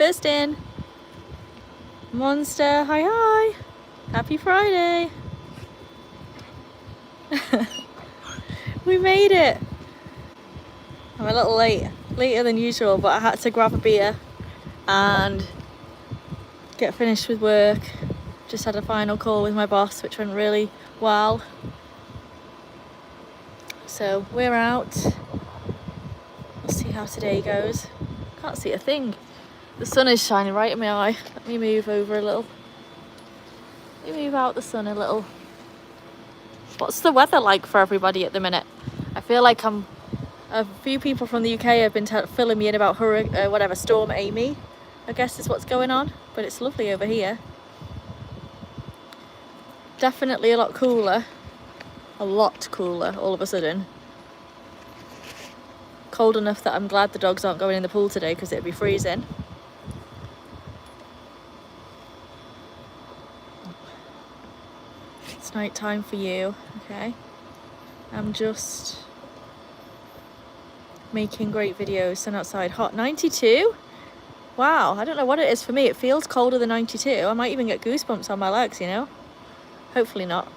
Kirsten. Monster, hi hi. Happy Friday. We made it. I'm a little later than usual, but I had to grab a beer and get finished with work. Just had a final call with my boss, which went really well. So we're out. We'll see how today goes. Can't see a thing. The sun is shining right in my eye. Let me move over a little. Let me move out the sun a little. What's the weather like for everybody at the minute? I feel like a few people from the UK have been filling me in about Storm Amy, I guess is what's going on, but it's lovely over here. Definitely a lot cooler all of a sudden. Cold enough that I'm glad the dogs aren't going in the pool today because it'd be freezing. It's night time for you, okay? I'm just making great videos. Sun outside hot, 92. Wow, I don't know what it is for me. It feels colder than 92. I might even get goosebumps on my legs, you know? Hopefully not.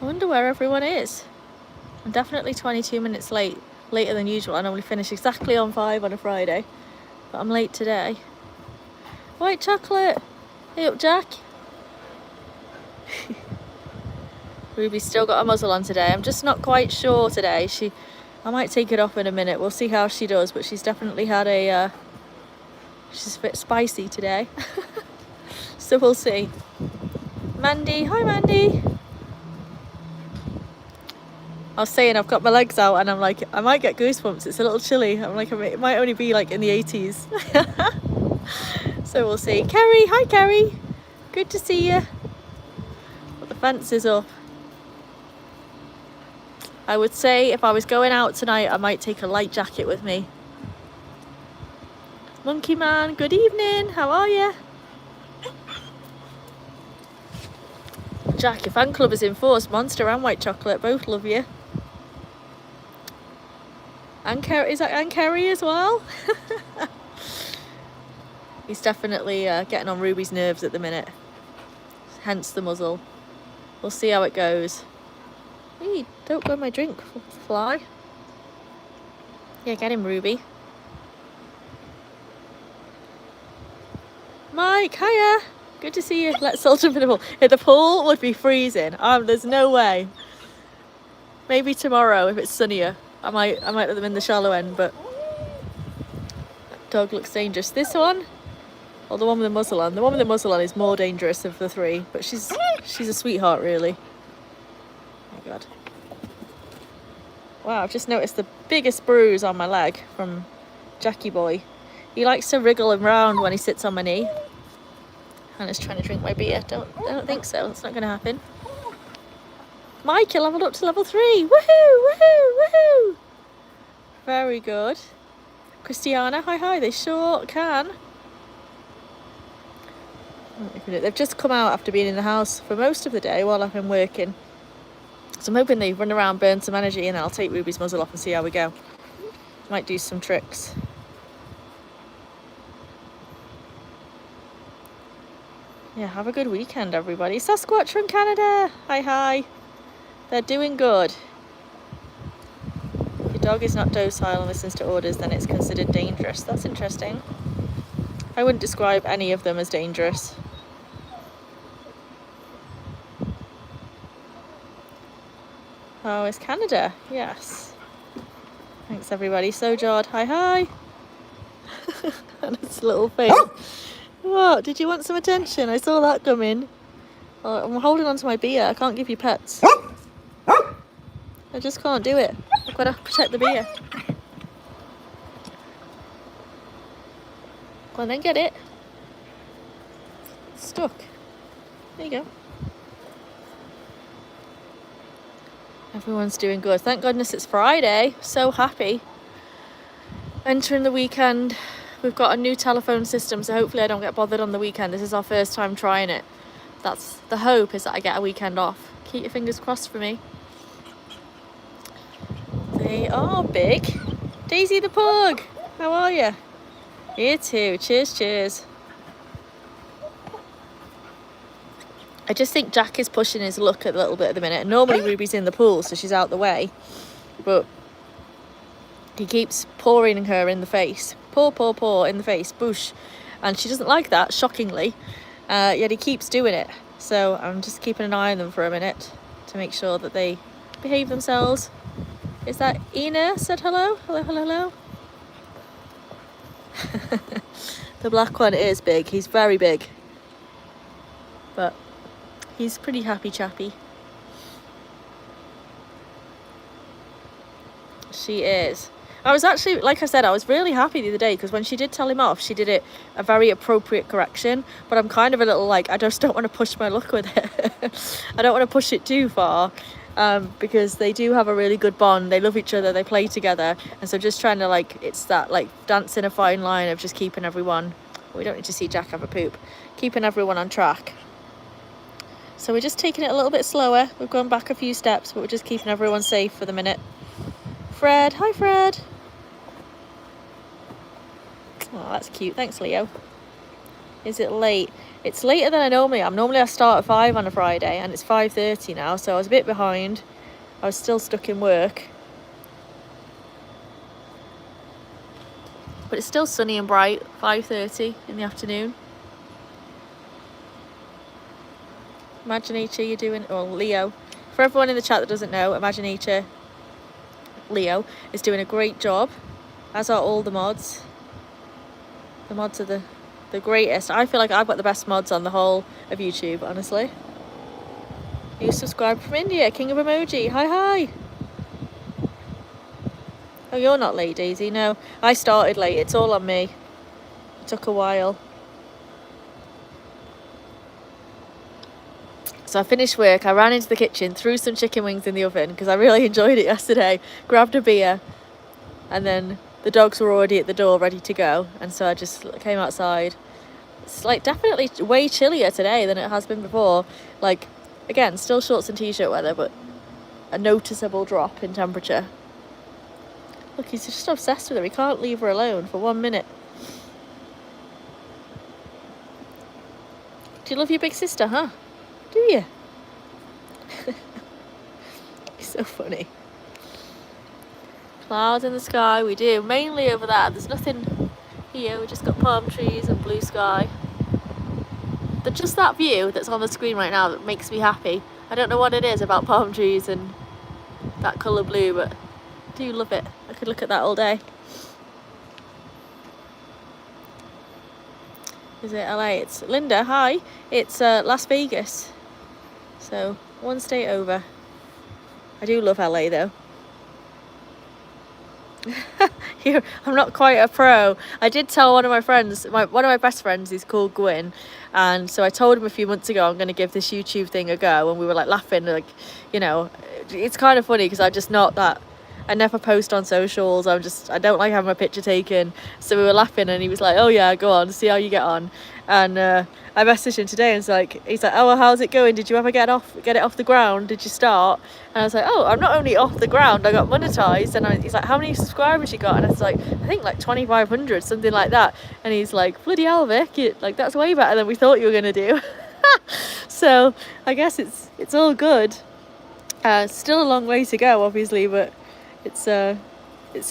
I wonder where everyone is. I'm definitely 22 minutes later than usual. I normally finish exactly on 5 on a Friday, but I'm late today. White chocolate. Hey up, Jack. Ruby's still got a muzzle on today. I'm just not quite sure today. I might take it off in a minute. We'll see how she does, but she's definitely had she's a bit spicy today. So we'll see. Mandy, hi Mandy. I was saying I've got my legs out and I'm like, I might get goosebumps. It's a little chilly. I'm like, it might only be like in the 80s. So we'll see. Kerry, hi Kerry. Good to see you. But the fence is up. I would say if I was going out tonight, I might take a light jacket with me. Monkey Man, good evening. How are you? Jack, your fan club is in force. Monster and White Chocolate, both love you. And Kerry, is that and Kerry as well? He's definitely getting on Ruby's nerves at the minute. Hence the muzzle. We'll see how it goes. Hey, don't go in my drink, fly. Yeah, get him, Ruby. Mike, hiya. Good to see you. Let's all jump in the pool. If the pool would be freezing, there's no way. Maybe tomorrow if it's sunnier. I might let them in the shallow end, but that dog looks dangerous. This one, or the one with the muzzle on. The one with the muzzle on is more dangerous of the three, but she's a sweetheart, really. Oh my God. Wow, I've just noticed the biggest bruise on my leg from Jackie boy. He likes to wriggle around when he sits on my knee. Hannah's trying to drink my beer. I don't think so. It's not going to happen. Mike, you leveled up to level 3. Woohoo! Woohoo! Woohoo! Very good. Christiana, hi. They sure can. They've just come out after being in the house for most of the day while I've been working. So I'm hoping they run around, burn some energy, and then I'll take Ruby's muzzle off and see how we go. Might do some tricks. Yeah, have a good weekend, everybody. Sasquatch from Canada. Hi. They're doing good. If your dog is not docile and listens to orders, then it's considered dangerous. That's interesting. I wouldn't describe any of them as dangerous. Oh, it's Canada. Yes. Thanks, everybody. Sojard, hi. And its little face. What? Did you want some attention? I saw that come in. Oh, I'm holding on to my beer. I can't give you pets. I just can't do it. I've got to protect the beer. Go on then, get it. It's stuck. There you go. Everyone's doing good. Thank goodness it's Friday. So happy. Entering the weekend. We've got a new telephone system, so hopefully I don't get bothered on the weekend. This is our first time trying it. That's the hope, is that I get a weekend off. Keep your fingers crossed for me. They are big. Daisy the pug, how are you? You too. Cheers, cheers. I just think Jack is pushing his luck a little bit at the minute. Normally Ruby's in the pool, so she's out the way. But he keeps pouring her in the face. Pour in the face. Boosh. And she doesn't like that, shockingly. Yet he keeps doing it. So I'm just keeping an eye on them for a minute to make sure that they behave themselves. Is that Ina said hello? Hello, hello, hello. The black one is big. He's very big. But he's pretty happy chappy. She is. I was actually, like I said, I was really happy the other day because when she did tell him off, she did it a very appropriate correction. But I'm kind of a little like, I just don't want to push my luck with it. I don't want to push it too far because they do have a really good bond. They love each other. They play together. And so just trying to like, it's that like dancing a fine line of just keeping everyone, we don't need to see Jack have a poop, keeping everyone on track. So we're just taking it a little bit slower. We've gone back a few steps, but we're just keeping everyone safe for the minute. Fred, hi Fred. Oh, that's cute. Thanks, Leo. Is it late? It's later than I normally am. Normally I start at 5 on a Friday and it's 5:30 now, so I was a bit behind. I was still stuck in work. But it's still sunny and bright, 5:30 in the afternoon. Imaginator, you're doing, well, Leo. For everyone in the chat that doesn't know, Imaginator Leo is doing a great job, as are all the mods. The mods are the greatest. I feel like I've got the best mods on the whole of YouTube, honestly. You subscribed from India, King of Emoji. Hi, hi. Oh, you're not late, Daisy. No, I started late. It's all on me. It took a while. So I finished work, I ran into the kitchen, threw some chicken wings in the oven because I really enjoyed it yesterday, grabbed a beer, and then the dogs were already at the door ready to go, and so I just came outside. It's like definitely way chillier today than it has been before. Like, again, still shorts and t-shirt weather, but a noticeable drop in temperature. Look, he's just obsessed with her. He can't leave her alone for 1 minute. Do you love your big sister, huh? Do you? It's so funny. Clouds in the sky, we do. Mainly over there. There's nothing here. We just got palm trees and blue sky. But just that view that's on the screen right now that makes me happy. I don't know what it is about palm trees and that colour blue, but I do love it. I could look at that all day. Is it LA? It's Linda, hi. It's Las Vegas. So, one state over. I do love LA though. I'm not quite a pro. I did tell one of my friends, one of my best friends is called Gwyn, and so I told him a few months ago I'm going to give this YouTube thing a go, and we were like laughing, like, you know, it's kind of funny because I'm just not that, I never post on socials, I don't like having my picture taken, so we were laughing and he was like, oh yeah, go on, see how you get on. And I messaged him today and he's like, oh well, how's it going, did you ever get it off the ground, did you start? And I was like, oh, I'm not only off the ground, I got monetized. And he's like, how many subscribers you got? And I was like, I think like 2,500, something like that. And he's like, bloody hell, Vic, like that's way better than we thought you were gonna do. So I guess it's all good. Still a long way to go, obviously, but it's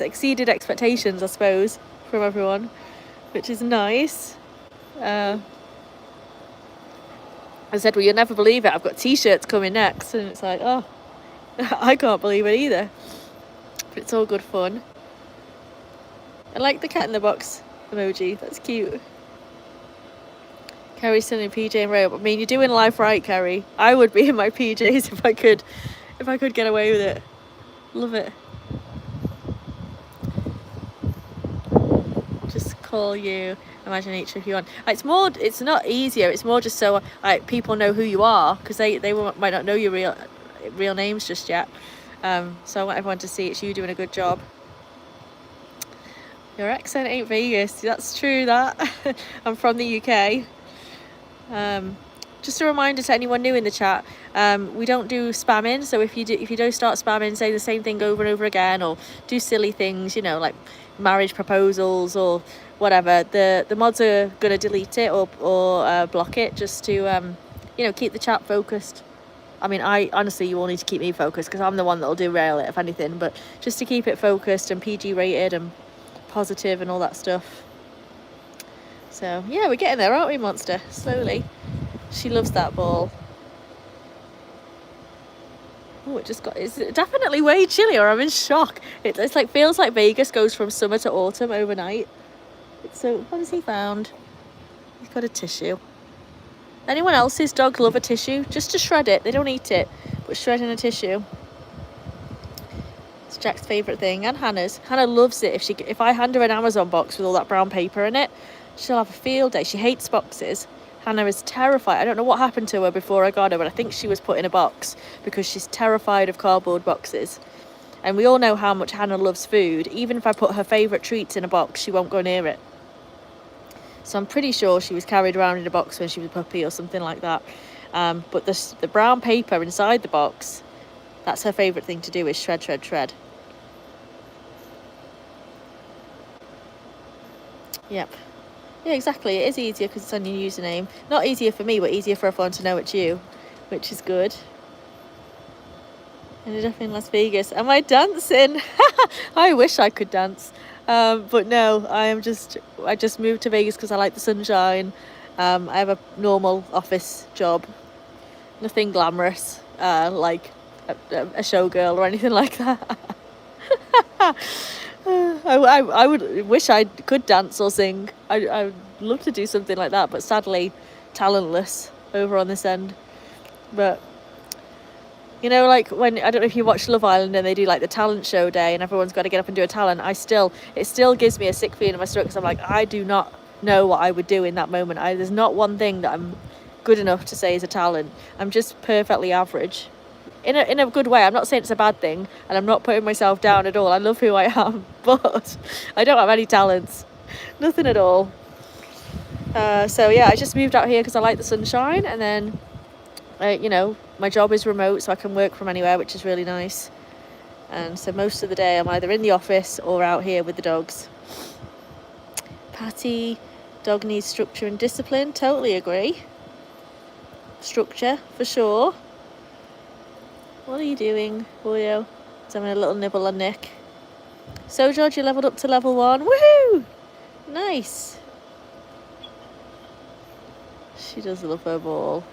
exceeded expectations, I suppose, from everyone, which is nice. I said, well, you'll never believe it, I've got t-shirts coming next, and it's like, oh, I can't believe it either, but it's all good fun. I like the cat in the box emoji, that's cute. Kerry's still in PJ and robe. I mean, you're doing life right, Kerry. I would be in my PJs if I could get away with it. Love it. Just call you Imaginator if you want. It's not easier, it's more just so people know who you are, because they might not know your real names just yet. So I want everyone to see it's you doing a good job. Your accent ain't Vegas. That's true, that. I'm from the UK. Just a reminder to anyone new in the chat, we don't do spamming, so if you don't start spamming, say the same thing over and over again, or do silly things, you know, like marriage proposals or whatever, the mods are going to delete it or block it just to, you know, keep the chat focused. I mean, honestly, you all need to keep me focused because I'm the one that'll derail it if anything, but just to keep it focused and PG rated and positive and all that stuff. So yeah, we're getting there, aren't we, Monster? Slowly. She loves that ball. Oh, it's definitely way chillier. I'm in shock. It's like, feels like Vegas goes from summer to autumn overnight. So what has he found? He's got a tissue. Anyone else's dogs love a tissue? Just to shred it. They don't eat it, but shredding a tissue. It's Jack's favourite thing, and Hannah's. Hannah loves it. If I hand her an Amazon box with all that brown paper in it, she'll have a field day. She hates boxes. Hannah is terrified. I don't know what happened to her before I got her, but I think she was put in a box because she's terrified of cardboard boxes. And we all know how much Hannah loves food. Even if I put her favourite treats in a box, she won't go near it. So I'm pretty sure she was carried around in a box when she was a puppy or something like that. But the brown paper inside the box, that's her favourite thing to do, is shred, shred, shred. Yep. Yeah, exactly. It is easier because it's on your username. Not easier for me, but easier for everyone to know it's you, which is good. Ended up in Las Vegas. Am I dancing? I wish I could dance. But no, I just moved to Vegas because I like the sunshine. I have a normal office job. Nothing glamorous, like a showgirl or anything like that. I would wish I could dance or sing. I would love to do something like that, but sadly talentless over on this end. But you know, like when, I don't know if you watch Love Island and they do like the talent show day and everyone's got to get up and do a talent, it still gives me a sick feeling in my stomach because I'm like, I do not know what I would do in that moment. There's not one thing that I'm good enough to say is a talent. I'm just perfectly average. In a good way. I'm not saying it's a bad thing, and I'm not putting myself down at all. I love who I am, but I don't have any talents. Nothing at all. So yeah, I just moved out here because I like the sunshine, and then, you know, my job is remote, so I can work from anywhere, which is really nice. And so most of the day I'm either in the office or out here with the dogs. Patty, dog needs structure and discipline. Totally agree. Structure, for sure. What are you doing, Julio? He's having a little nibble on Nick. So, George, you leveled up to level 1. Woohoo! Nice. She does love her ball.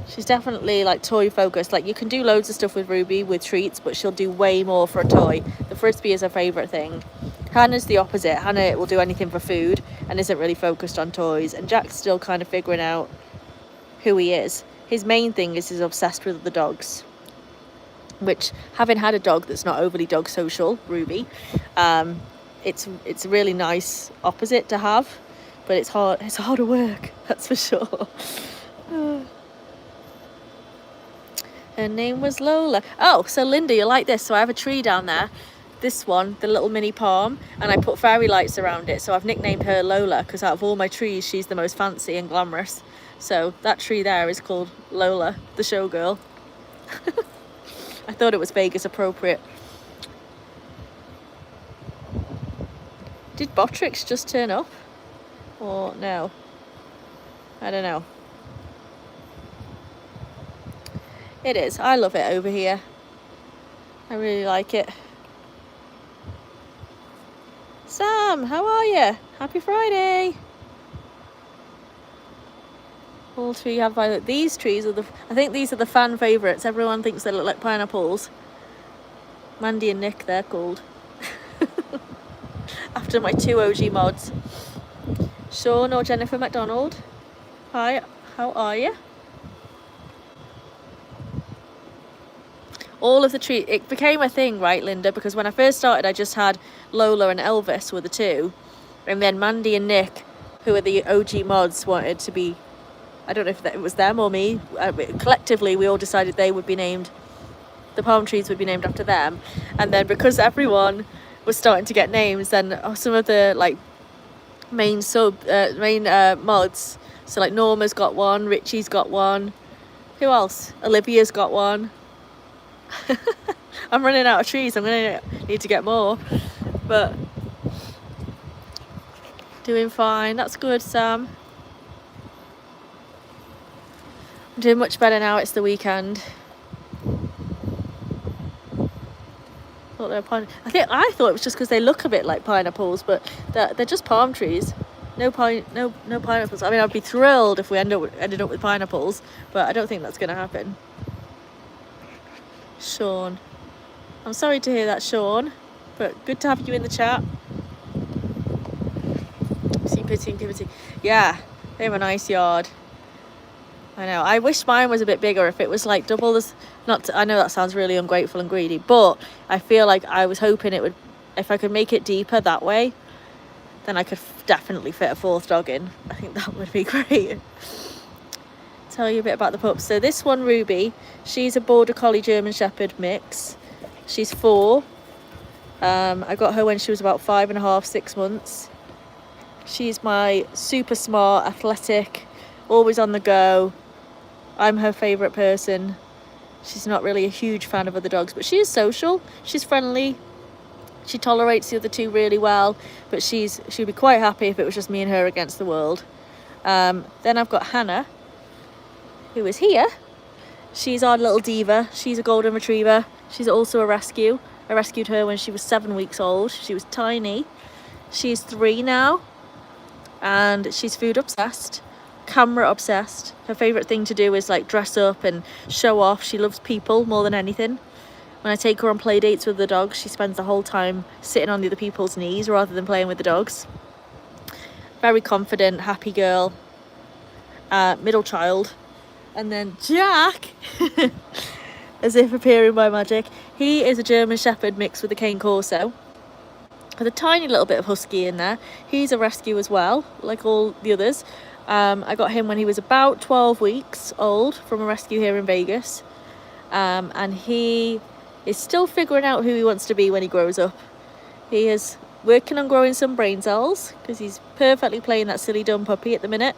She's definitely like toy focused. Like, you can do loads of stuff with Ruby with treats, but she'll do way more for a toy. The frisbee is her favourite thing. Hannah's the opposite. Hannah will do anything for food and isn't really focused on toys. And Jack's still kind of figuring out who he is. His main thing is he's obsessed with the dogs, which, having had a dog that's not overly dog social, Ruby, it's a really nice opposite to have, but it's harder work, that's for sure. Her name was Lola. Oh, so Linda, you like this? So I have a tree down there, this one, the little mini palm, and I put fairy lights around it, so I've nicknamed her Lola because out of all my trees she's the most fancy and glamorous. So that tree there is called Lola, the showgirl. I thought it was Vegas appropriate. Did Botrix just turn up? Or no? I don't know. It is. I love it over here. I really like it. Sam, how are you? Happy Friday. All tree have violet. These trees are I think these are the fan favourites. Everyone thinks they look like pineapples. Mandy and Nick, they're called. After my 2 OG mods. Sean or Jennifer McDonald. Hi, how are you? All of the trees, it became a thing, right, Linda? Because when I first started, I just had Lola and Elvis were the two. And then Mandy and Nick, who are the OG mods, wanted to be, I don't know if it was them or me. Collectively, we all decided they would be named, the palm trees would be named after them. And then because everyone was starting to get names, then some of the like main mods, so like Norma's got one, Richie's got one. Who else? Olivia's got one. I'm running out of trees. I'm gonna need to get more. But Doing fine. That's good, Sam. I'm doing much better now. It's the weekend. I thought it was just because they look a bit like pineapples, but they're just palm trees. No pineapples. I mean, I'd be thrilled if we ended up with pineapples, but I don't think that's going to happen. Sean, I'm sorry to hear that, Sean, but good to have you in the chat. Pity. Yeah, they have a nice yard. I know. I wish mine was a bit bigger. If it was like double this, I know that sounds really ungrateful and greedy, but I feel like I was hoping it would, if I could make it deeper that way, then I could definitely fit a 4th dog in. I think that would be great. Tell you a bit about the pups. So this one, Ruby, she's a Border Collie German Shepherd mix. She's 4. I got her when she was about 5.5, 6 months. She's my super smart, athletic, always on the go. I'm her favourite person. She's not really a huge fan of other dogs, but she is social. She's friendly. She tolerates the other 2 really well, but she'd be quite happy if it was just me and her against the world. Then I've got Hannah, who is here. She's our little diva. She's a golden retriever. She's also a rescue. I rescued her when she was 7 weeks old. She was tiny. She's 3 now, and she's food obsessed, camera obsessed. Her favourite thing to do is like dress up and show off. She loves people more than anything. When I take her on play dates with the dogs, she spends the whole time sitting on the other people's knees rather than playing with the dogs. Very confident, happy girl. Middle child. And then Jack, as if appearing by magic. He is a German Shepherd mixed with a Cane Corso, with a tiny little bit of Husky in there. He's a rescue as well, like all the others. I got him when he was about 12 weeks old from a rescue here in Vegas. And he is still figuring out who he wants to be when he grows up. He is working on growing some brain cells, because he's perfectly playing that silly dumb puppy at the minute.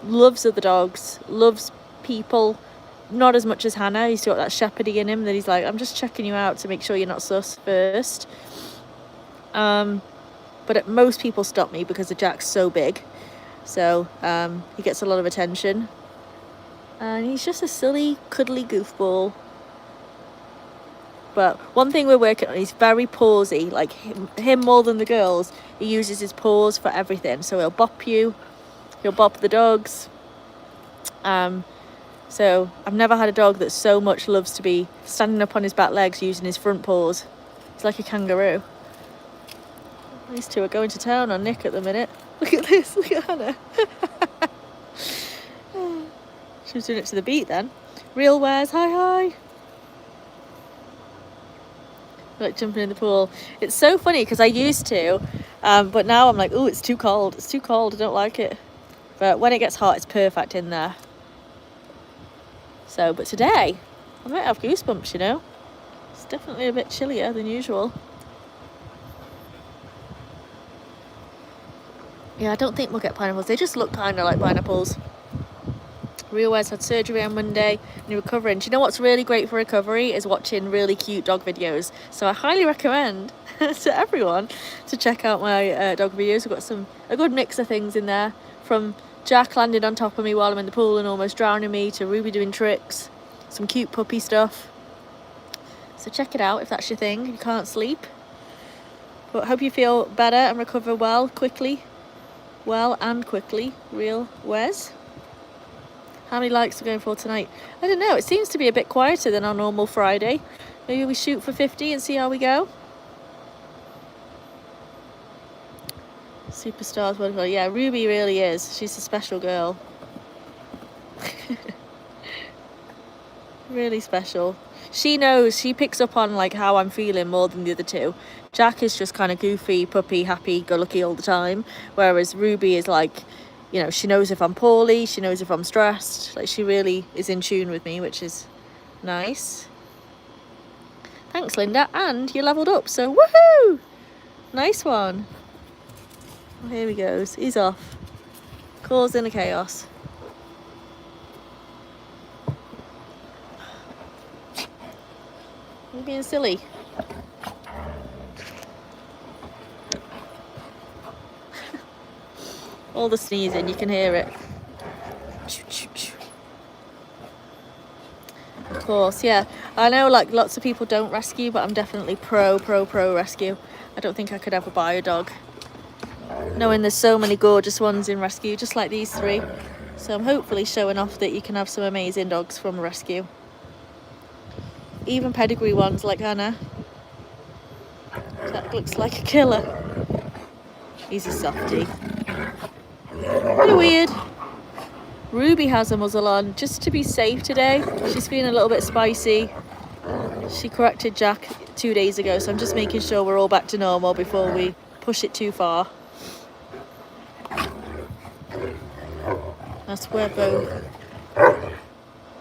Loves other dogs, loves people, not as much as Hannah. He's got that shepherdy in him that he's like, I'm just checking you out to make sure you're not sus first. But most people stop me because the Jack's so big, so he gets a lot of attention, and he's just a silly cuddly goofball. But one thing we're working on, he's very pawsy, like him more than the girls. He uses his paws for everything, so he'll bop you, he'll bop the dogs. So I've never had a dog that so much loves to be standing up on his back legs using his front paws. He's like a kangaroo. These 2 are going to town on Nick at the minute. Look at this, look at Hannah. She was doing it to the beat then. Real Wares, hi. Like jumping in the pool. It's so funny because I used to, but now I'm like, oh, it's too cold. It's too cold, I don't like it. But when it gets hot, it's perfect in there. So, but today, I might have goosebumps, you know. It's definitely a bit chillier than usual. Yeah, I don't think we'll get pineapples. They just look kind of like pineapples. Real Wes had surgery on Monday and he's recovering. Do you know what's really great for recovery is watching really cute dog videos. So I highly recommend to everyone to check out my dog videos. We've got a good mix of things in there, from Jack landing on top of me while I'm in the pool and almost drowning me, to Ruby doing tricks, some cute puppy stuff. So check it out if that's your thing, you can't sleep. But hope you feel better and recover well and quickly. Real Wes. How many likes are we going for tonight? I don't know, it seems to be a bit quieter than our normal Friday. Maybe we shoot for 50 and see how we go. Superstars, wonderful. Yeah, Ruby really is. She's a special girl. Really special. She knows, she picks up on like how I'm feeling more than the other 2. Jack is just kind of goofy, puppy, happy, go lucky all the time. Whereas Ruby is like, you know, she knows if I'm poorly, she knows if I'm stressed. Like, she really is in tune with me, which is nice. Thanks, Linda. And you leveled up, so woohoo! Nice one. Oh, here he goes. He's off. Causing a chaos. You're being silly. All the sneezing, you can hear it. Of course, yeah. I know like lots of people don't rescue, but I'm definitely pro rescue. I don't think I could ever buy a dog, knowing there's so many gorgeous ones in rescue, just like these 3. So I'm hopefully showing off that you can have some amazing dogs from a rescue. Even pedigree ones like Hannah. That looks like a killer. He's a softie. Bit weird. Ruby has a muzzle on just to be safe today. She's feeling a little bit spicy. She corrected Jack 2 days ago, so I'm just making sure we're all back to normal before we push it too far. That's where Bo...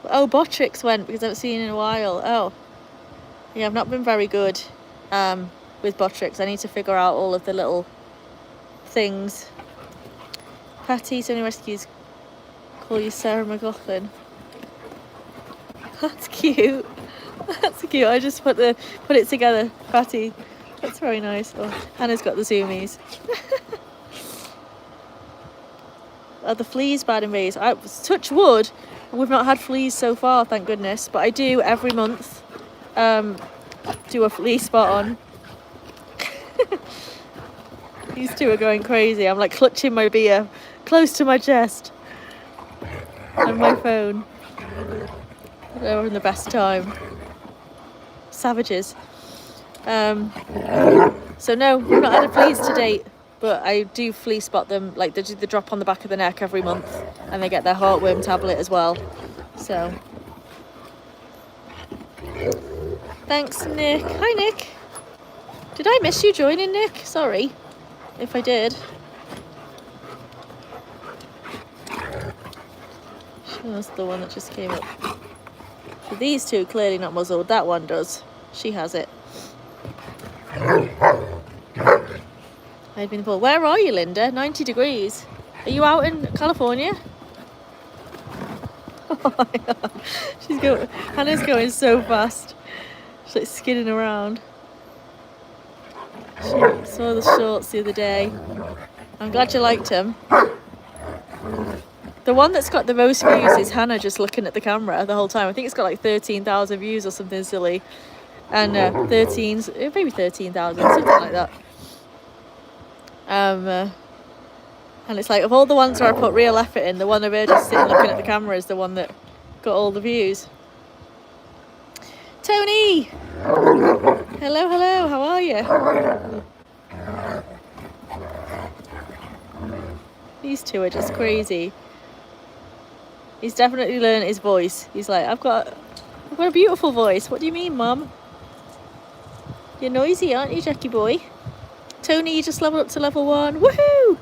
Oh, Botrix went because I haven't seen him in a while. Oh. Yeah, I've not been very good with Botrix. I need to figure out all of the little things. Patty, so many rescues call you Sarah McLaughlin. That's cute. That's cute. I just put it together. Patty. That's very nice. Oh, Hannah's got the zoomies. Are the fleas bad in Vegas? I touch wood. We've not had fleas so far, thank goodness. But I do every month do a flea spot on. These 2 are going crazy. I'm like clutching my beer close to my chest and my phone. They're having the best time. Savages. So no, we've not had a fleas to date, but I do flea spot them. Like they do the drop on the back of the neck every month, and they get their heartworm tablet as well. So thanks, Nick. Hi, Nick. Did I miss you joining, Nick? Sorry if I did. That's the one that just came up. So these 2 clearly not muzzled. That one does. She has it. I've been pulled. Where are you, Linda? 90 degrees. Are you out in California? Oh my God. She's going. Hannah's going so fast. She's like skidding around. She saw the shorts the other day. I'm glad you liked them. The one that's got the most views is Hannah just looking at the camera the whole time. I think it's got like 13,000 views or something silly. And maybe 13,000, something like that. And it's like, of all the ones where I put real effort in, the one of her just sitting looking at the camera is the one that got all the views. Tony! Hello, hello, how are you? These 2 are just crazy. He's definitely learned his voice. He's like, I've got a beautiful voice. What do you mean, Mum? You're noisy, aren't you, Jackie boy? Tony, you just leveled up to level 1. Woohoo!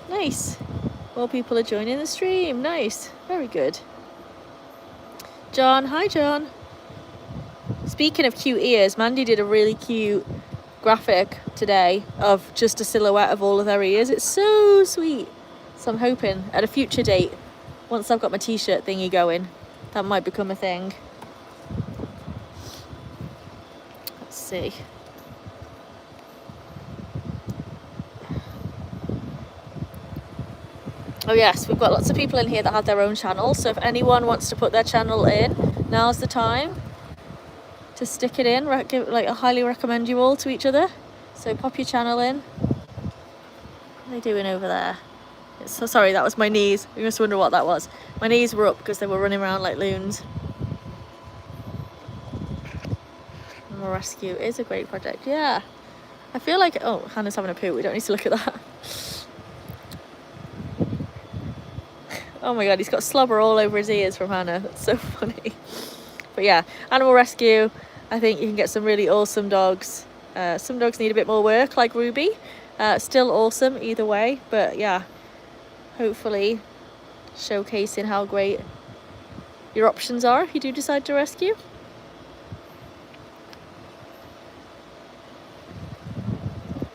Nice. More people are joining the stream. Nice. Very good. John. Hi, John. Speaking of cute ears, Mandy did a really cute graphic today of just a silhouette of all of their ears. It's so sweet. So I'm hoping at a future date, once I've got my t-shirt thingy going, that might become a thing. Let's see. Oh yes, we've got lots of people in here that have their own channels, so if anyone wants to put their channel in, now's the time to stick it in. Like, I highly recommend you all to each other, so pop your channel in. What are they doing over there? So sorry, that was my knees. You must wonder what that was. My knees were up because they were running around like loons. Animal rescue is a great project. Yeah, I feel like, oh, Hannah's having a poo. We don't need to look at that. Oh my God, he's got slobber all over his ears from Hannah. That's so funny. But yeah, animal rescue, I think you can get some really awesome dogs. Some dogs need a bit more work, like Ruby. Still awesome either way, but yeah, hopefully showcasing how great your options are if you do decide to rescue.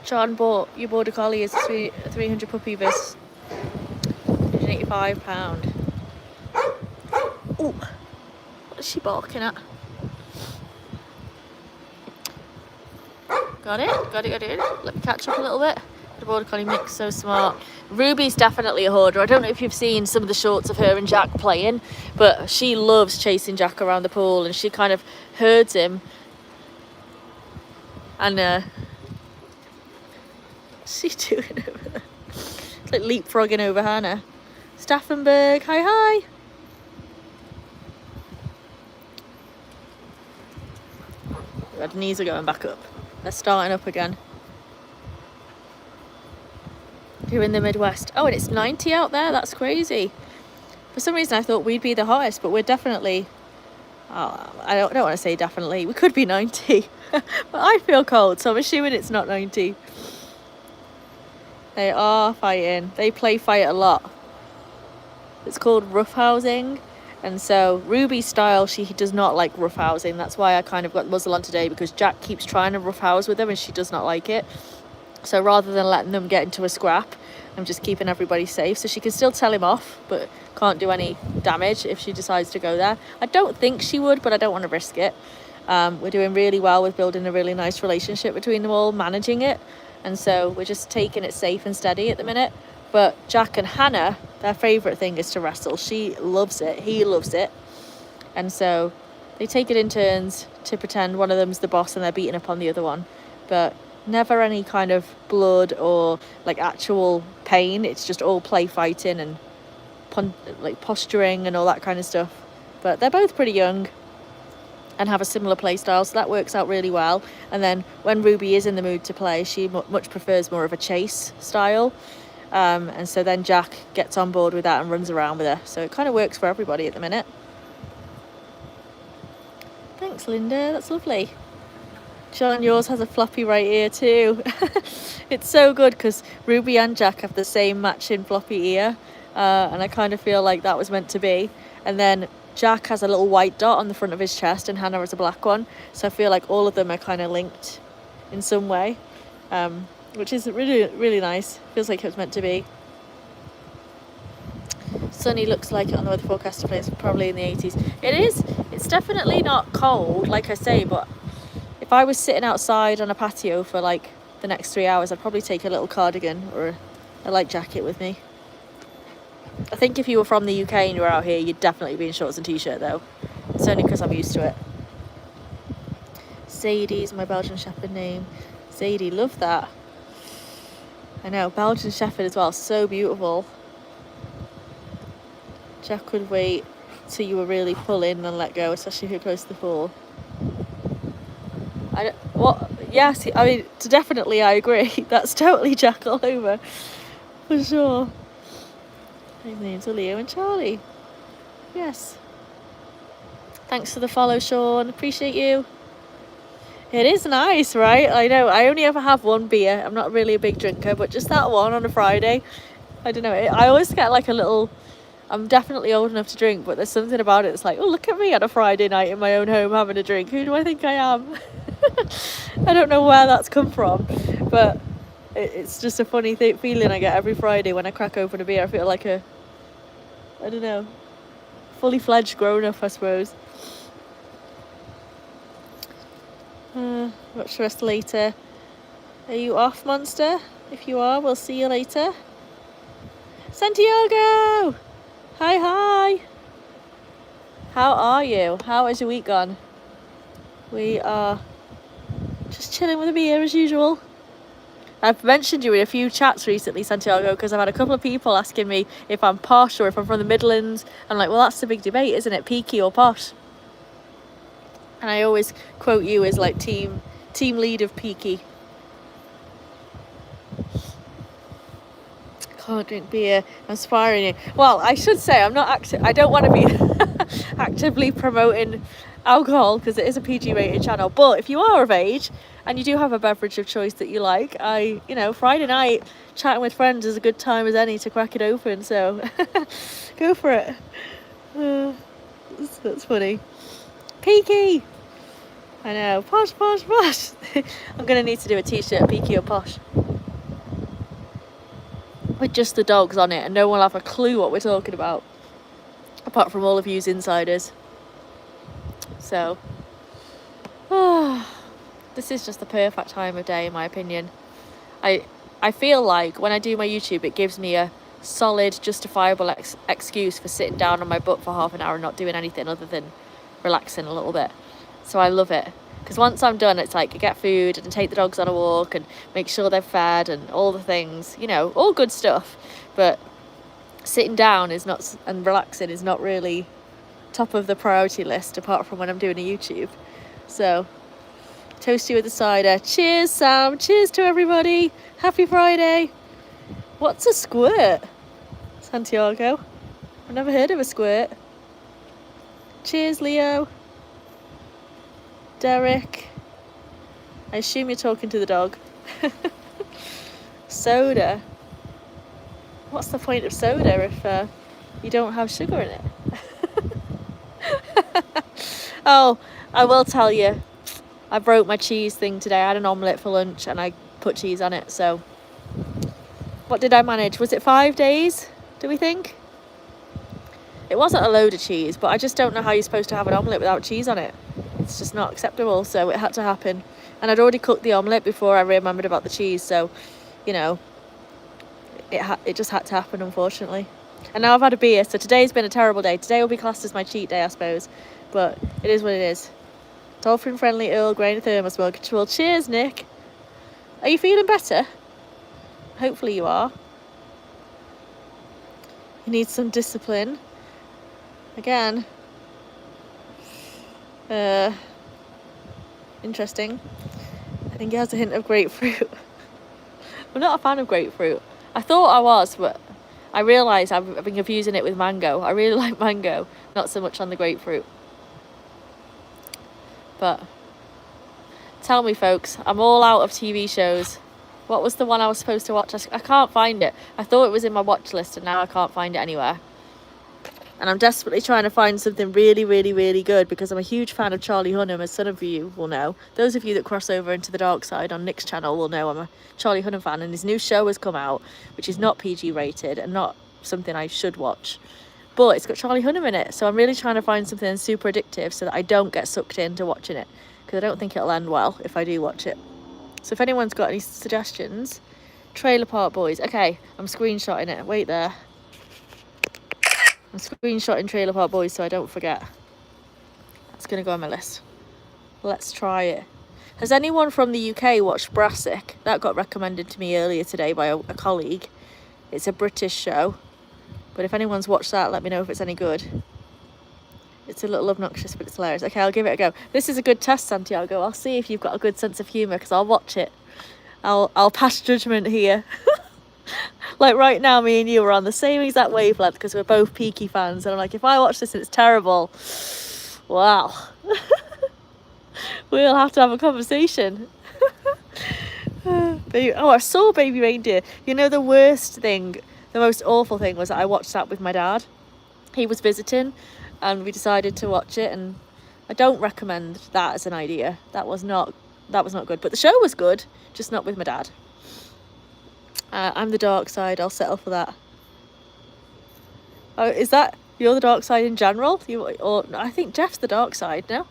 John bought your border collie is 300 puppy vis. £185. Oh, what is she barking at? Got it. Let me catch up a little bit. The border collie mix, so smart. Ruby's definitely a hoarder. I don't know if you've seen some of the shorts of her and Jack playing, but she loves chasing Jack around the pool, and she kind of herds him. And what's she doing over there? It's like leapfrogging over Hannah. Staffenberg, hi hi. Red knees are going back up. They're starting up again. You're in the Midwest. Oh, and it's 90 out there. That's crazy. For some reason, I thought we'd be the hottest, but we're definitely... Oh, I don't want to say definitely. We could be 90. But I feel cold, so I'm assuming it's not 90. They are fighting. They play fight a lot. It's called roughhousing. And so Ruby's style, she does not like roughhousing. That's why I kind of got muzzle on today, because Jack keeps trying to roughhouse with her and she does not like it. So rather than letting them get into a scrap, I'm just keeping everybody safe. So she can still tell him off, but can't do any damage if she decides to go there. I don't think she would, but I don't want to risk it. We're doing really well with building a really nice relationship between them all, managing it. And so we're just taking it safe and steady at the minute. But Jack and Hannah, their favourite thing is to wrestle. She loves it. He loves it. And so they take it in turns to pretend one of them's the boss and they're beating up on the other one. But never any kind of blood or like actual pain. It's just all play fighting and like posturing and all that kind of stuff. But they're both pretty young and have a similar play style, so that works out really well. And then when Ruby is in the mood to play, she much prefers more of a chase style. And so then Jack gets on board with that and runs around with her. So it kind of works for everybody at the minute. Thanks, Linda. That's lovely. John, yours has a floppy right ear too. It's so good because Ruby and Jack have the same matching floppy ear. And I kind of feel like that was meant to be. And then Jack has a little white dot on the front of his chest and Hannah has a black one. So I feel like all of them are kind of linked in some way. Which is really, really nice. Feels like it was meant to be. Sunny looks like it on the weather forecast place, probably in the 80s. It is. It's definitely not cold, like I say, but if I was sitting outside on a patio for like the next 3 hours, I'd probably take a little cardigan or a light jacket with me. I think if you were from the UK and you were out here, you'd definitely be in shorts and t-shirt though. It's only because I'm used to it. Sadie's my Belgian Shepherd name. Sadie, love that. I know, Belgian Shepherd as well, so beautiful. Jack would wait till you were really pull in and let go, especially if you're close to the pool. Yes, I mean, definitely I agree. That's totally Jack all over, for sure. His names are Leo and Charlie. Yes. Thanks for the follow, Sean. Appreciate you. It is nice, right? I know, I only ever have one beer. I'm not really a big drinker, but just that one on a Friday. I don't know, I always get like a little... I'm definitely old enough to drink, but there's something about it that's like, oh, look at me on a Friday night in my own home having a drink. Who do I think I am? I don't know where that's come from, but it's just a funny feeling I get every Friday when I crack open a beer. I feel like I don't know, fully fledged grown-up, I suppose. Watch the rest later. Are you off, Monster? If you are, we'll see you later. Santiago! Hi. How are you? How has your week gone? We are just chilling with a beer as usual. I've mentioned you in a few chats recently, Santiago, because I've had a couple of people asking me if I'm posh or if I'm from the Midlands. I'm like, well, that's the big debate, isn't it? Peaky or posh? And I always quote you as like team lead of peaky. Can't drink beer. I'm inspiring you. Well, I should say I'm not I don't want to be actively promoting alcohol because it is a PG rated channel. But if you are of age and you do have a beverage of choice that you like, Friday night chatting with friends is a good time as any to crack it open. So go for it. That's funny. Peaky. I know. Posh. I'm gonna need to do a t-shirt, peaky or posh, with just the dogs on it, and no one will have a clue what we're talking about, apart from all of you's insiders. So, this is just the perfect time of day, in my opinion. I feel like when I do my YouTube, it gives me a solid, justifiable excuse for sitting down on my butt for half an hour and not doing anything other than relaxing a little bit. So I love it. Because once I'm done, it's like I get food and take the dogs on a walk and make sure they're fed and all the things, you know, all good stuff. But sitting down is not, and relaxing is not really top of the priority list apart from when I'm doing a YouTube. So, toasty with a cider. Cheers, Sam. Cheers to everybody. Happy Friday. What's a squirt? Santiago. I've never heard of a squirt. Cheers, Leo. Derek. I assume you're talking to the dog. Soda. What's the point of soda if you don't have sugar in it? Oh, I will tell you. I broke my cheese thing today. I had an omelette for lunch and I put cheese on it. So, what did I manage? Was it 5 days, do we think? It wasn't a load of cheese, but I just don't know how you're supposed to have an omelette without cheese on it. It's just not acceptable, so it had to happen. And I'd already cooked the omelette before I remembered about the cheese, so, you know, it just had to happen, unfortunately. And now I've had a beer, so today's been a terrible day. Today will be classed as my cheat day, I suppose. But it is what it is. Dolphin-friendly Earl Grey and thermos mug. Well, cheers, Nick. Are you feeling better? Hopefully you are. You need some discipline. Again. Interesting. I think it has a hint of grapefruit. I'm not a fan of grapefruit. I thought I was, but I realised I've been confusing it with mango. I really like mango, not so much on the grapefruit. But tell me, folks, I'm all out of TV shows. What was the one I was supposed to watch? I can't find it. I thought it was in my watch list and now I can't find it anywhere. And I'm desperately trying to find something really, really, really good because I'm a huge fan of Charlie Hunnam, as some of you will know. Those of you that cross over into the dark side on Nick's channel will know I'm a Charlie Hunnam fan, and his new show has come out, which is not PG rated and not something I should watch. But it's got Charlie Hunnam in it, so I'm really trying to find something super addictive so that I don't get sucked into watching it, because I don't think it'll end well if I do watch it. So if anyone's got any suggestions, Trailer Park Boys. Okay, I'm screenshotting it. Wait there. I'm screenshotting Trailer Park Boys so I don't forget. That's going to go on my list. Let's try it. Has anyone from the UK watched Brassic? That got recommended to me earlier today by a colleague. It's a British show. But if anyone's watched that, let me know if it's any good. It's a little obnoxious, but it's hilarious. Okay, I'll give it a go. This is a good test, Santiago. I'll see if you've got a good sense of humour, because I'll watch it. I'll pass judgment here. Like right now, me and you are on the same exact wavelength because we're both Peaky fans. And I'm like, if I watch this and it's terrible, wow. We'll have to have a conversation. Oh, I saw Baby Reindeer. You know, the worst thing, the most awful thing was that I watched that with my dad. He was visiting and we decided to watch it, and I don't recommend that as an idea. That was not good. But the show was good, just not with my dad. I'm the dark side. I'll settle for that. Oh, is that you're the dark side in general? Or I think Jeff's the dark side. No,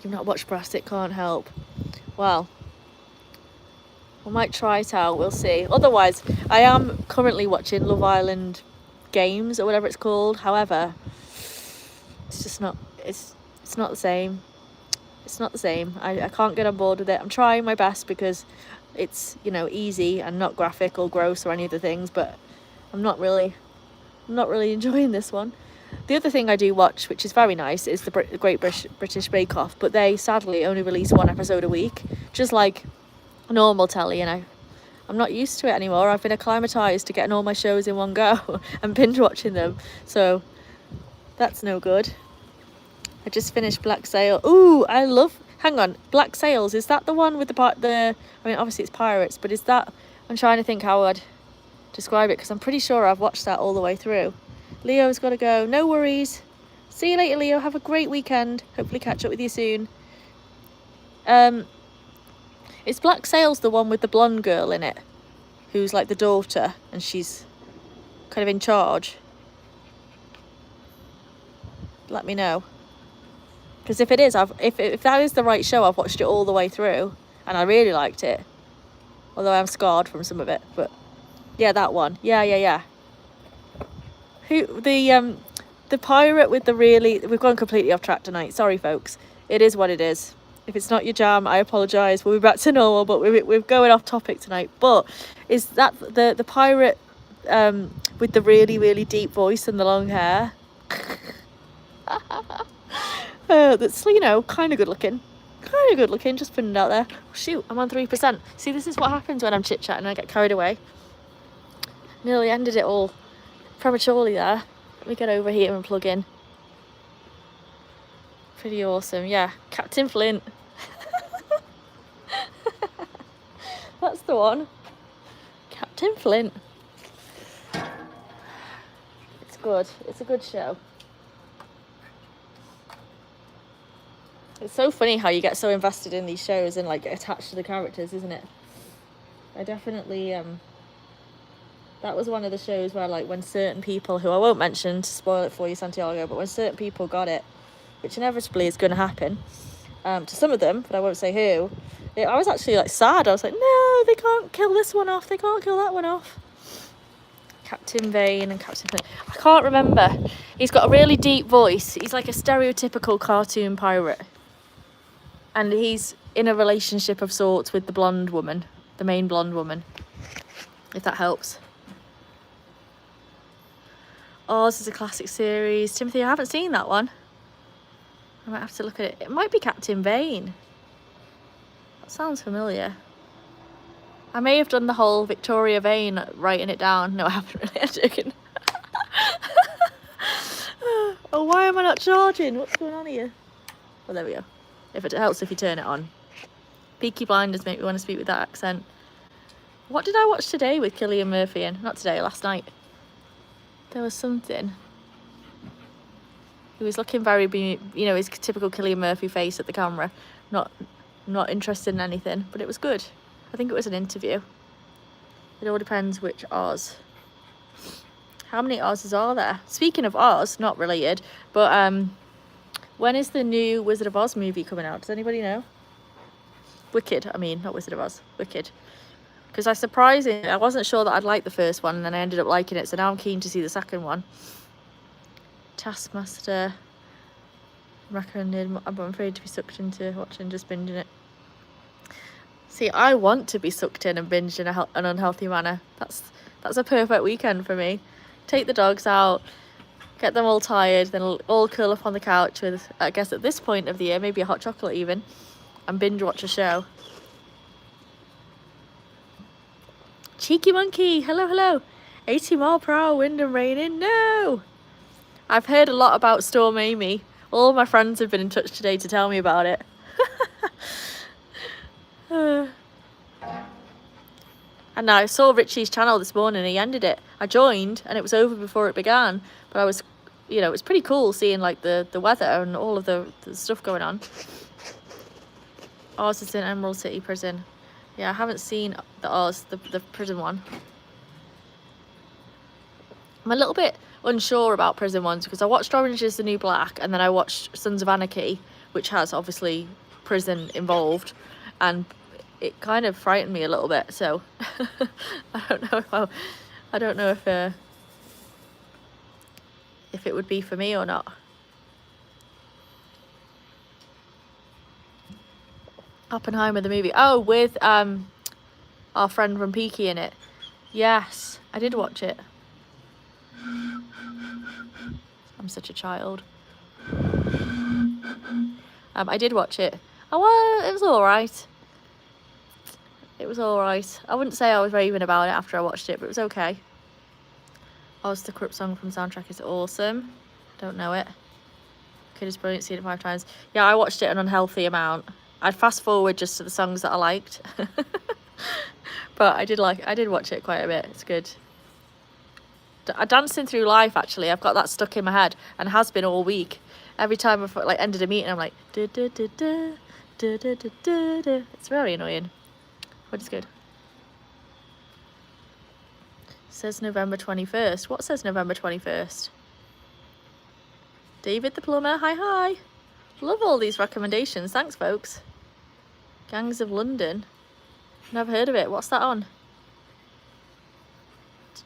you've not watched Brassic. Can't help. Well, I might try it out. We'll see. Otherwise, I am currently watching Love Island Games or whatever it's called. However, it's just not. It's not the same. It's not the same. I can't get on board with it. I'm trying my best because it's, you know, easy and not graphic or gross or any of the things, but I'm not really enjoying this one. The other thing I do watch, which is very nice, is the Great British Bake Off, but they sadly only release one episode a week, just like normal telly, and I'm not used to it anymore. I've been acclimatized to getting all my shows in one go and binge watching them, so that's no good. I just finished Black Sail. Ooh, I love... Hang on. Black Sails, is that the one with the... I mean, obviously it's pirates, but is that... I'm trying to think how I'd describe it, because I'm pretty sure I've watched that all the way through. Leo's got to go. No worries. See you later, Leo. Have a great weekend. Hopefully catch up with you soon. Is Black Sails the one with the blonde girl in it? Who's like the daughter, and she's kind of in charge? Let me know. Because if it is, if that is the right show, I've watched it all the way through. and I really liked it. Although I'm scarred from some of it, but yeah, that one. Yeah. Who the pirate with the really... We've gone completely off track tonight. Sorry, folks. It is what it is. If it's not your jam, I apologise. We'll be back to normal, but we're going off topic tonight. But is that the pirate with the really, really deep voice and the long hair? That's, you know, kind of good looking. Just putting it out there. Shoot, I'm on 3%. See, this is what happens when I'm chit-chatting and I get carried away. Nearly ended it all prematurely there. Let me get over here and plug in. Pretty awesome. Yeah, Captain Flint. That's the one. Captain Flint. It's good. It's a good show. It's so funny how you get so invested in these shows and like get attached to the characters, isn't it? I definitely that was one of the shows where, like, when certain people, who I won't mention to spoil it for you, Santiago, but when certain people got it, which inevitably is going to happen to some of them, but I won't say who, I was actually, like, sad. I was like, no, they can't kill this one off, they can't kill that one off. Captain Vane and Captain Flint. I can't remember. He's got a really deep voice. He's like a stereotypical cartoon pirate. And he's in a relationship of sorts with the blonde woman, the main blonde woman, if that helps. Oz is a classic series. Timothy, I haven't seen that one. I might have to look at it. It might be Captain Vane. That sounds familiar. I may have done the whole Victoria Vane writing it down. No, I haven't really. I'm joking. Oh, why am I not charging? What's going on here? Well, there we go. If it helps if you turn it on. Peaky Blinders make me want to speak with that accent. What did I watch today with Cillian Murphy in? Not today, last night. There was something. He was looking very, you know, his typical Cillian Murphy face at the camera. Not interested in anything, but it was good. I think it was an interview. It all depends which Oz. How many Oz's are there? Speaking of Oz, not related, but when is the new Wizard of Oz movie coming out? Does anybody know? Wicked, I mean, not Wizard of Oz. Wicked. Because I wasn't sure that I'd like the first one, and then I ended up liking it, so now I'm keen to see the second one. Taskmaster. Recommended. I'm afraid to be sucked into watching, just binging it. See, I want to be sucked in and binged in an unhealthy manner. That's a perfect weekend for me. Take the dogs out, get them all tired, then all curl up on the couch with, I guess at this point of the year, maybe a hot chocolate even, and binge watch a show. Cheeky monkey, hello. 80 mile per hour wind and raining, no! I've heard a lot about Storm Amy. All my friends have been in touch today to tell me about it. And I saw Richie's channel this morning, he ended it. I joined and it was over before it began, but I was, you know, it was pretty cool seeing like the weather and all of the stuff going on. Oz is in Emerald City Prison. Yeah, I haven't seen the Oz, the prison one. I'm a little bit unsure about prison ones because I watched Orange is the New Black and then I watched Sons of Anarchy, which has obviously prison involved, and it kind of frightened me a little bit. So I don't know if it would be for me or not. Oppenheimer the movie. Oh, with our friend from Peaky in it. Yes, I did watch it. I'm such a child. I did watch it. Oh, well, it was alright. It was alright. I wouldn't say I was raving about it after I watched it, but it was okay. Oz, the corrupt song from the soundtrack is awesome. Don't know it. Kid is brilliant, seen it 5 times. Yeah, I watched it an unhealthy amount. I'd fast forward just to the songs that I liked. But I did watch it quite a bit. It's good. Dancing Through Life, actually, I've got that stuck in my head and has been all week. Every time I've like ended a meeting, I'm like da, da, da, da, da, da, da, da, da. It's very annoying, but it's good. Says November 21st. What says November 21st? David the plumber, hi. Love all these recommendations, thanks folks. Gangs of London. Never heard of it. What's that on?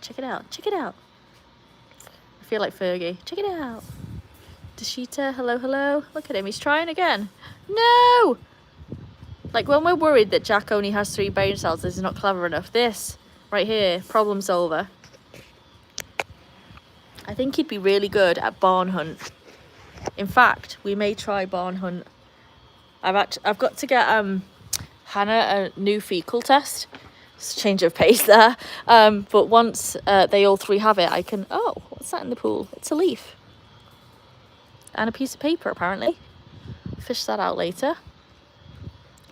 Check it out. Check it out. I feel like Fergie. Check it out. Deshita, hello, hello. Look at him. He's trying again. No! Like when we're worried that Jack only has 3 brain cells, this is not clever enough. This right here, problem solver. I think he'd be really good at barn hunt. In fact, we may try barn hunt. I've got to get Hannah a new fecal test. It's a change of pace there. But once they all 3 have it, I can... Oh, what's that in the pool? It's a leaf. And a piece of paper, apparently. Fish that out later.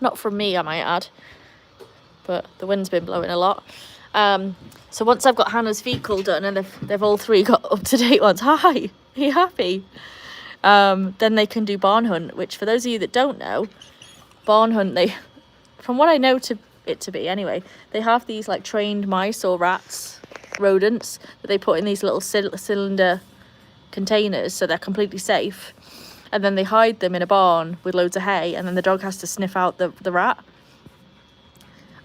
Not from me, I might add. But the wind's been blowing a lot. So once I've got Hannah's fecal done and they've all 3 got up-to-date ones. Hi, are you happy? Then they can do barn hunt, which for those of you that don't know, barn hunt, from what I know it to be anyway, they have these like trained mice or rats, rodents, that they put in these little cylinder containers so they're completely safe, and then they hide them in a barn with loads of hay, and then the dog has to sniff out the rat.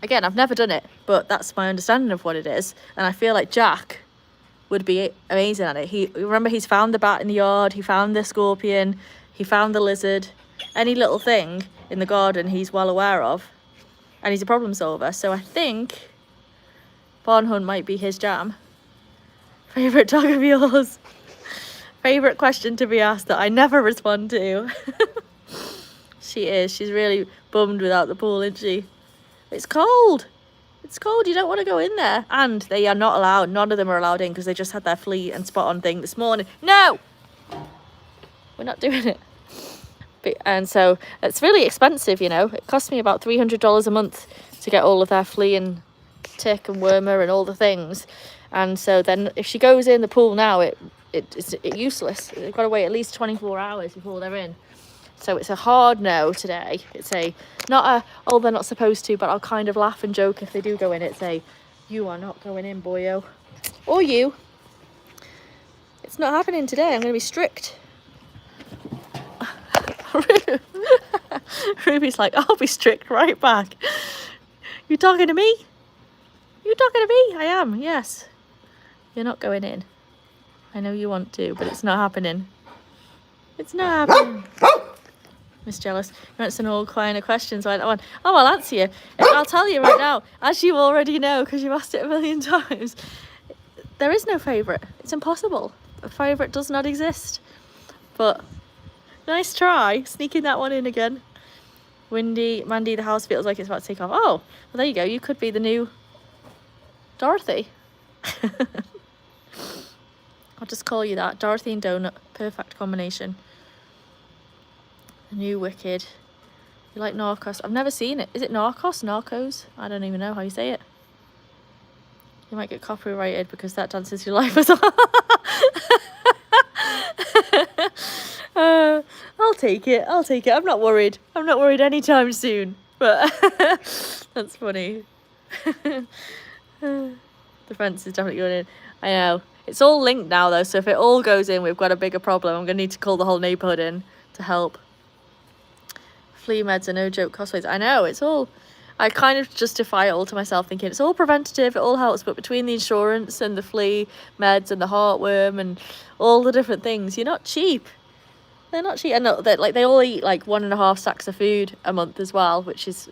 Again, I've never done it, but that's my understanding of what it is, and I feel like Jack would be amazing at it. Remember, he's found the bat in the yard, he found the scorpion, he found the lizard, any little thing in the garden he's well aware of, and he's a problem solver. So I think barn hunt might be his jam. Favourite dog of yours? Favourite question to be asked that I never respond to. She is. She's really bummed without the pool, isn't she? It's cold. It's cold. You don't want to go in there. And they are not allowed. None of them are allowed in because they just had their flea and spot on thing this morning. No! We're not doing it. And so it's really expensive, you know. It costs me about $300 a month to get all of their flea and tick and wormer and all the things. And so then if she goes in the pool now, it's useless. They've got to wait at least 24 hours before they're in. So it's a hard no today. It's not a, oh, they're not supposed to, but I'll kind of laugh and joke if they do go in. It's you are not going in, boyo. Or you. It's not happening today. I'm going to be strict. Ruby's like, I'll be strict right back. You talking to me? You talking to me? I am, yes. You're not going in. I know you want to, but it's not happening. It's not happening. Miss Jealous, you answered all kind of questions. Like that one. Oh, I'll answer you. I'll tell you right now, as you already know, because you've asked it a million times, there is no favourite. It's impossible. A favourite does not exist. But nice try, sneaking that one in again. Windy, Mandy, the house feels like it's about to take off. Oh, well, there you go. You could be the new Dorothy. I'll just call you that. Dorothy and Donut. Perfect combination. The new Wicked. You like Narcos? I've never seen it. Is it Narcos? Narcos? I don't even know how you say it. You might get copyrighted because that dances your life as well. I'll take it. I'll take it. I'm not worried. I'm not worried anytime soon. But that's funny. The fence is definitely going in. I know. It's all linked now though, so if it all goes in, we've got a bigger problem. I'm going to need to call the whole neighbourhood in to help. Flea meds are no joke cost-wise. I know, it's all... I kind of justify it all to myself, thinking it's all preventative, it all helps, but between the insurance and the flea meds and the heartworm and all the different things, you're not cheap. They're not cheap. And they all eat like 1.5 sacks of food a month as well, which is...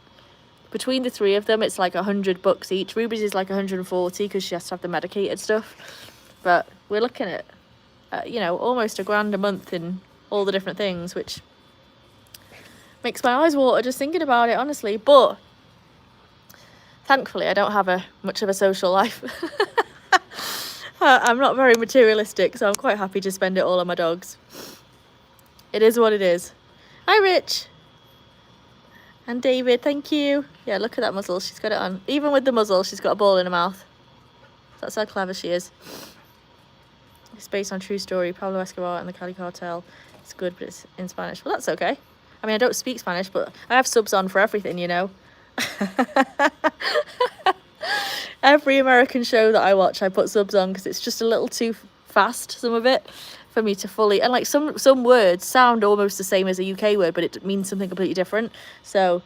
Between the 3 of them, it's like $100 each. Ruby's is like 140 because she has to have the medicated stuff. But we're looking at, you know, almost $1,000 a month in all the different things, which makes my eyes water just thinking about it, honestly. But thankfully, I don't have much of a social life. I'm not very materialistic, so I'm quite happy to spend it all on my dogs. It is what it is. Hi, Rich. And David, thank you. Yeah, look at that muzzle. She's got it on. Even with the muzzle, she's got a ball in her mouth. That's how clever she is. It's based on true story. Pablo Escobar and the Cali Cartel. It's good, but it's in Spanish. Well, that's okay. I mean, I don't speak Spanish, but I have subs on for everything, you know. Every American show that I watch, I put subs on because it's just a little too fast, some of it, for me to fully... And, like, some words sound almost the same as a UK word, but it means something completely different. So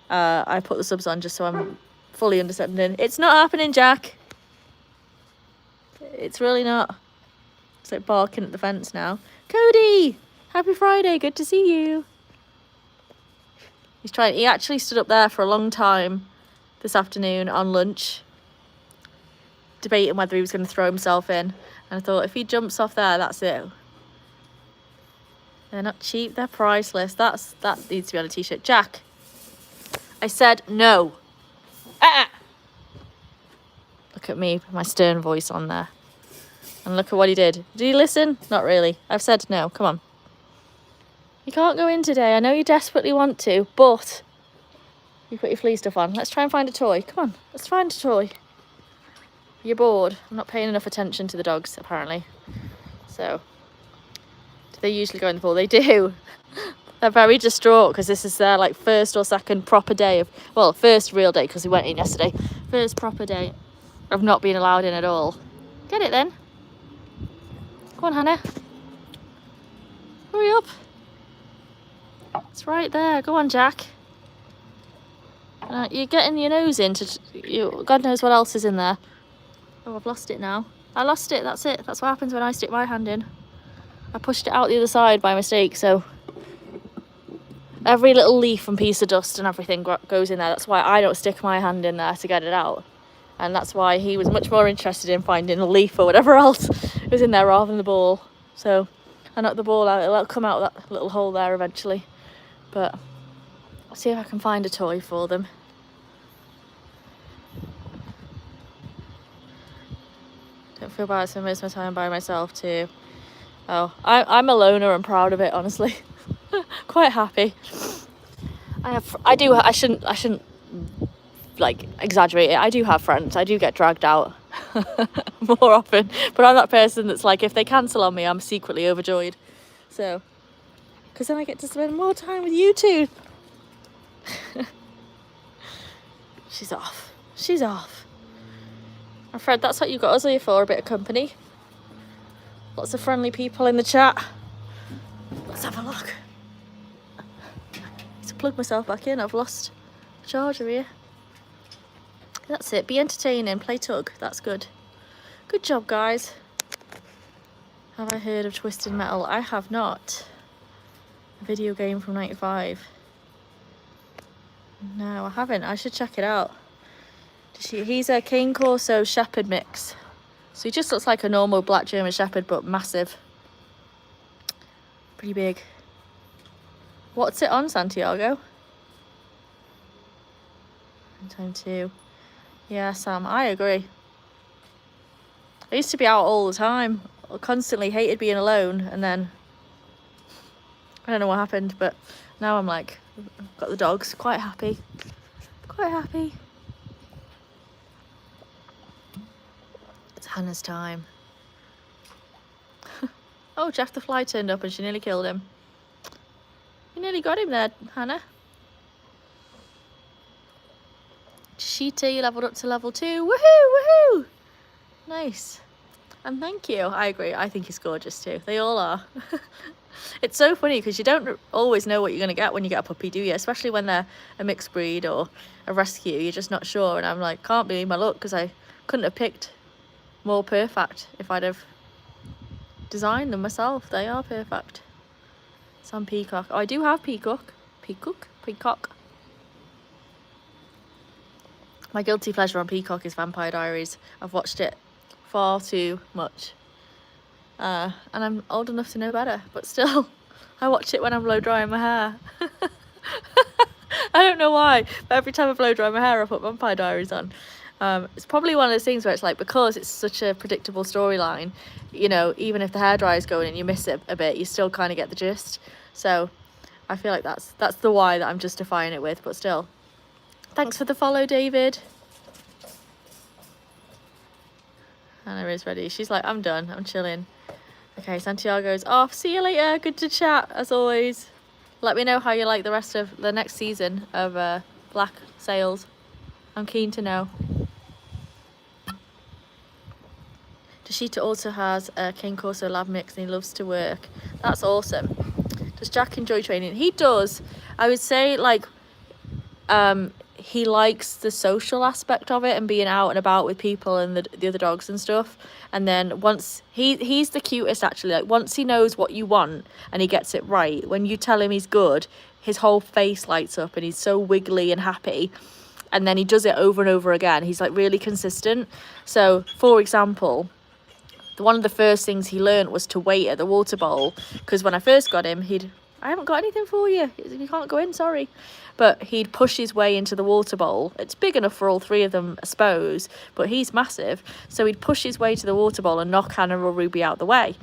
I put the subs on just so I'm fully understanding. It's not happening, Jack. It's really not. It's like barking at the fence now. Cody! Happy Friday, good to see you. He actually stood up there for a long time this afternoon on lunch, debating whether he was going to throw himself in. And I thought, if he jumps off there, that's it. They're not cheap, they're priceless. That needs to be on a t-shirt. Jack, I said no. Look at me, my stern voice on there. And look at what he did. Did he listen? Not really. I've said no, come on. You can't go in today. I know you desperately want to, but you put your flea stuff on. Let's try and find a toy. Come on, let's find a toy. You're bored. I'm not paying enough attention to the dogs, apparently. So, do they usually go in the pool? They do. They're very distraught because this is their like first or second proper day of, well, first real day because we went in yesterday. First proper day of not being allowed in at all. Get it then. Go on, Hannah. Hurry up. It's right there. Go on, Jack. You're getting your nose into God knows what else is in there. Oh, I've lost it now. I lost it. That's it. That's what happens when I stick my hand in. I pushed it out the other side by mistake, so every little leaf and piece of dust and everything goes in there. That's why I don't stick my hand in there to get it out. And that's why he was much more interested in finding a leaf or whatever else was in there rather than the ball. So I knocked the ball out. It'll come out that little hole there eventually. But I'll see if I can find a toy for them. Don't feel bad, I spend most of my time by myself too. Oh, I'm a loner and proud of it, honestly. Quite happy. I shouldn't like exaggerate it. I do have friends. I do get dragged out more often, but I'm that person that's like, if they cancel on me, I'm secretly overjoyed. So, because then I get to spend more time with you two. She's off. She's off. And Fred, that's what you got us here for, a bit of company. Lots of friendly people in the chat. Let's have a look. I need to plug myself back in. I've lost the charger here. That's it. Be entertaining. Play tug. That's good. Good job, guys. Have I heard of Twisted Metal? I have not. A video game from '95. No, I haven't. I should check it out. He's a Cane Corso Shepherd mix. So he just looks like a normal black German Shepherd, but massive. Pretty big. What's it on, Santiago? Time 2. Yeah, Sam, I agree. I used to be out all the time. I constantly hated being alone, and then I don't know what happened, but now I'm like, I've got the dogs, quite happy. Quite happy. It's Hannah's time. Oh, Jack the Fly turned up and she nearly killed him. You nearly got him there, Hannah. Cheetah, you leveled up to level 2. Woohoo, woohoo! Nice. And thank you. I agree. I think he's gorgeous too. They all are. It's so funny because you don't always know what you're going to get when you get a puppy, do you? Especially when they're a mixed breed or a rescue. You're just not sure. And I'm like, can't believe my luck because I couldn't have picked more perfect if I'd have designed them myself. They are perfect. Some peacock. Oh, I do have peacock. Peacock. My guilty pleasure on Peacock is Vampire Diaries. I've watched it far too much. And I'm old enough to know better, but still, I watch it when I'm blow drying my hair. I don't know why, but every time I blow dry my hair, I put Vampire Diaries on. It's probably one of those things where it's like, because it's such a predictable storyline, you know, even if the hairdryer's going and you miss it a bit, you still kind of get the gist. So I feel like that's the why that I'm justifying it with, but still. Thanks for the follow, David. Hannah is ready. She's like, I'm done. I'm chilling. Okay, Santiago's off. See you later. Good to chat, as always. Let me know how you like the rest of the next season of Black Sails. I'm keen to know. Dashita also has a Cane Corso lab mix and he loves to work. That's awesome. Does Jack enjoy training? He does. I would say, like, he likes the social aspect of it and being out and about with people and the other dogs and stuff. And then once he's the cutest actually, like once he knows what you want and he gets it right, when you tell him he's good, his whole face lights up and he's so wiggly and happy. And then he does it over and over again. He's like really consistent. So for example, one of the first things he learned was to wait at the water bowl, because when I first got him, I haven't got anything for you, you can't go in, sorry. But he'd push his way into the water bowl. It's big enough for all three of them, I suppose, but he's massive. So he'd push his way to the water bowl and knock Hannah or Ruby out the way.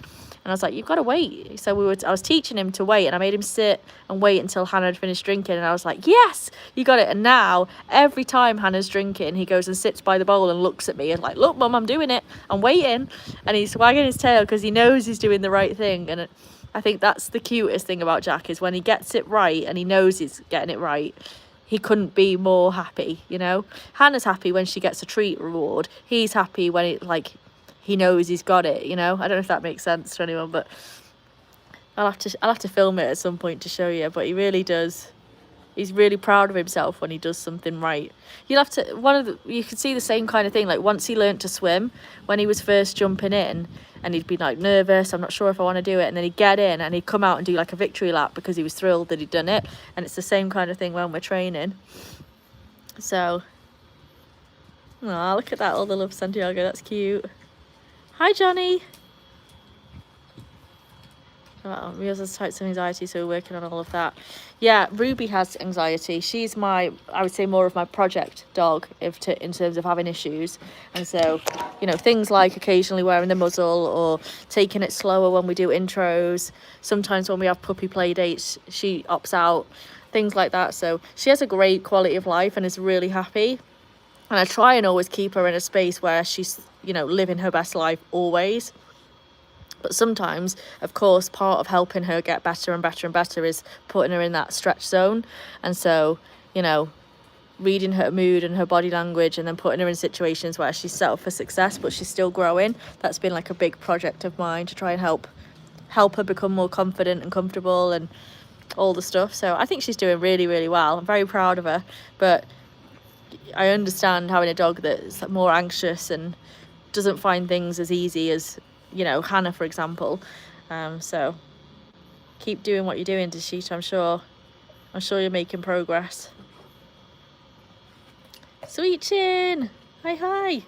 And I was like, you've got to wait. So I was teaching him to wait, and I made him sit and wait until Hannah had finished drinking. And I was like, yes, you got it. And now every time Hannah's drinking, he goes and sits by the bowl and looks at me and like, look, Mum, I'm doing it. I'm waiting. And he's wagging his tail because he knows he's doing the right thing. And I think that's the cutest thing about Jack, is when he gets it right and he knows he's getting it right, he couldn't be more happy, you know. Hannah's happy when she gets a treat reward. He's happy when it he knows he's got it, you know. I don't know if that makes sense to anyone, but I'll have to film it at some point to show you. But he really does. He's really proud of himself when he does something right. You can see the same kind of thing. Like once he learnt to swim, when he was first jumping in, and he'd be like nervous, I'm not sure if I want to do it, and then he'd get in and he'd come out and do like a victory lap because he was thrilled that he'd done it. And it's the same kind of thing when we're training. So, oh, look at that, all the love Santiago, that's cute. Hi, Johnny. Oh, Rios has types of anxiety, so we're working on all of that. Yeah, Ruby has anxiety. She's I would say, more of my project dog in terms of having issues. And so, you know, things like occasionally wearing the muzzle or taking it slower when we do intros. Sometimes when we have puppy play dates, she opts out, things like that. So she has a great quality of life and is really happy. And I try and always keep her in a space where she's, you know, living her best life always. But sometimes, of course, part of helping her get better and better and better is putting her in that stretch zone. And so, you know, reading her mood and her body language and then putting her in situations where she's set up for success, but she's still growing. That's been like a big project of mine, to try and help her become more confident and comfortable and all the stuff. So I think she's doing really, really well. I'm very proud of her. But I understand having a dog that's more anxious and doesn't find things as easy as, you know, Hannah, for example. So keep doing what you're doing, Deshita. I'm sure you're making progress. Sweet Chin, hi.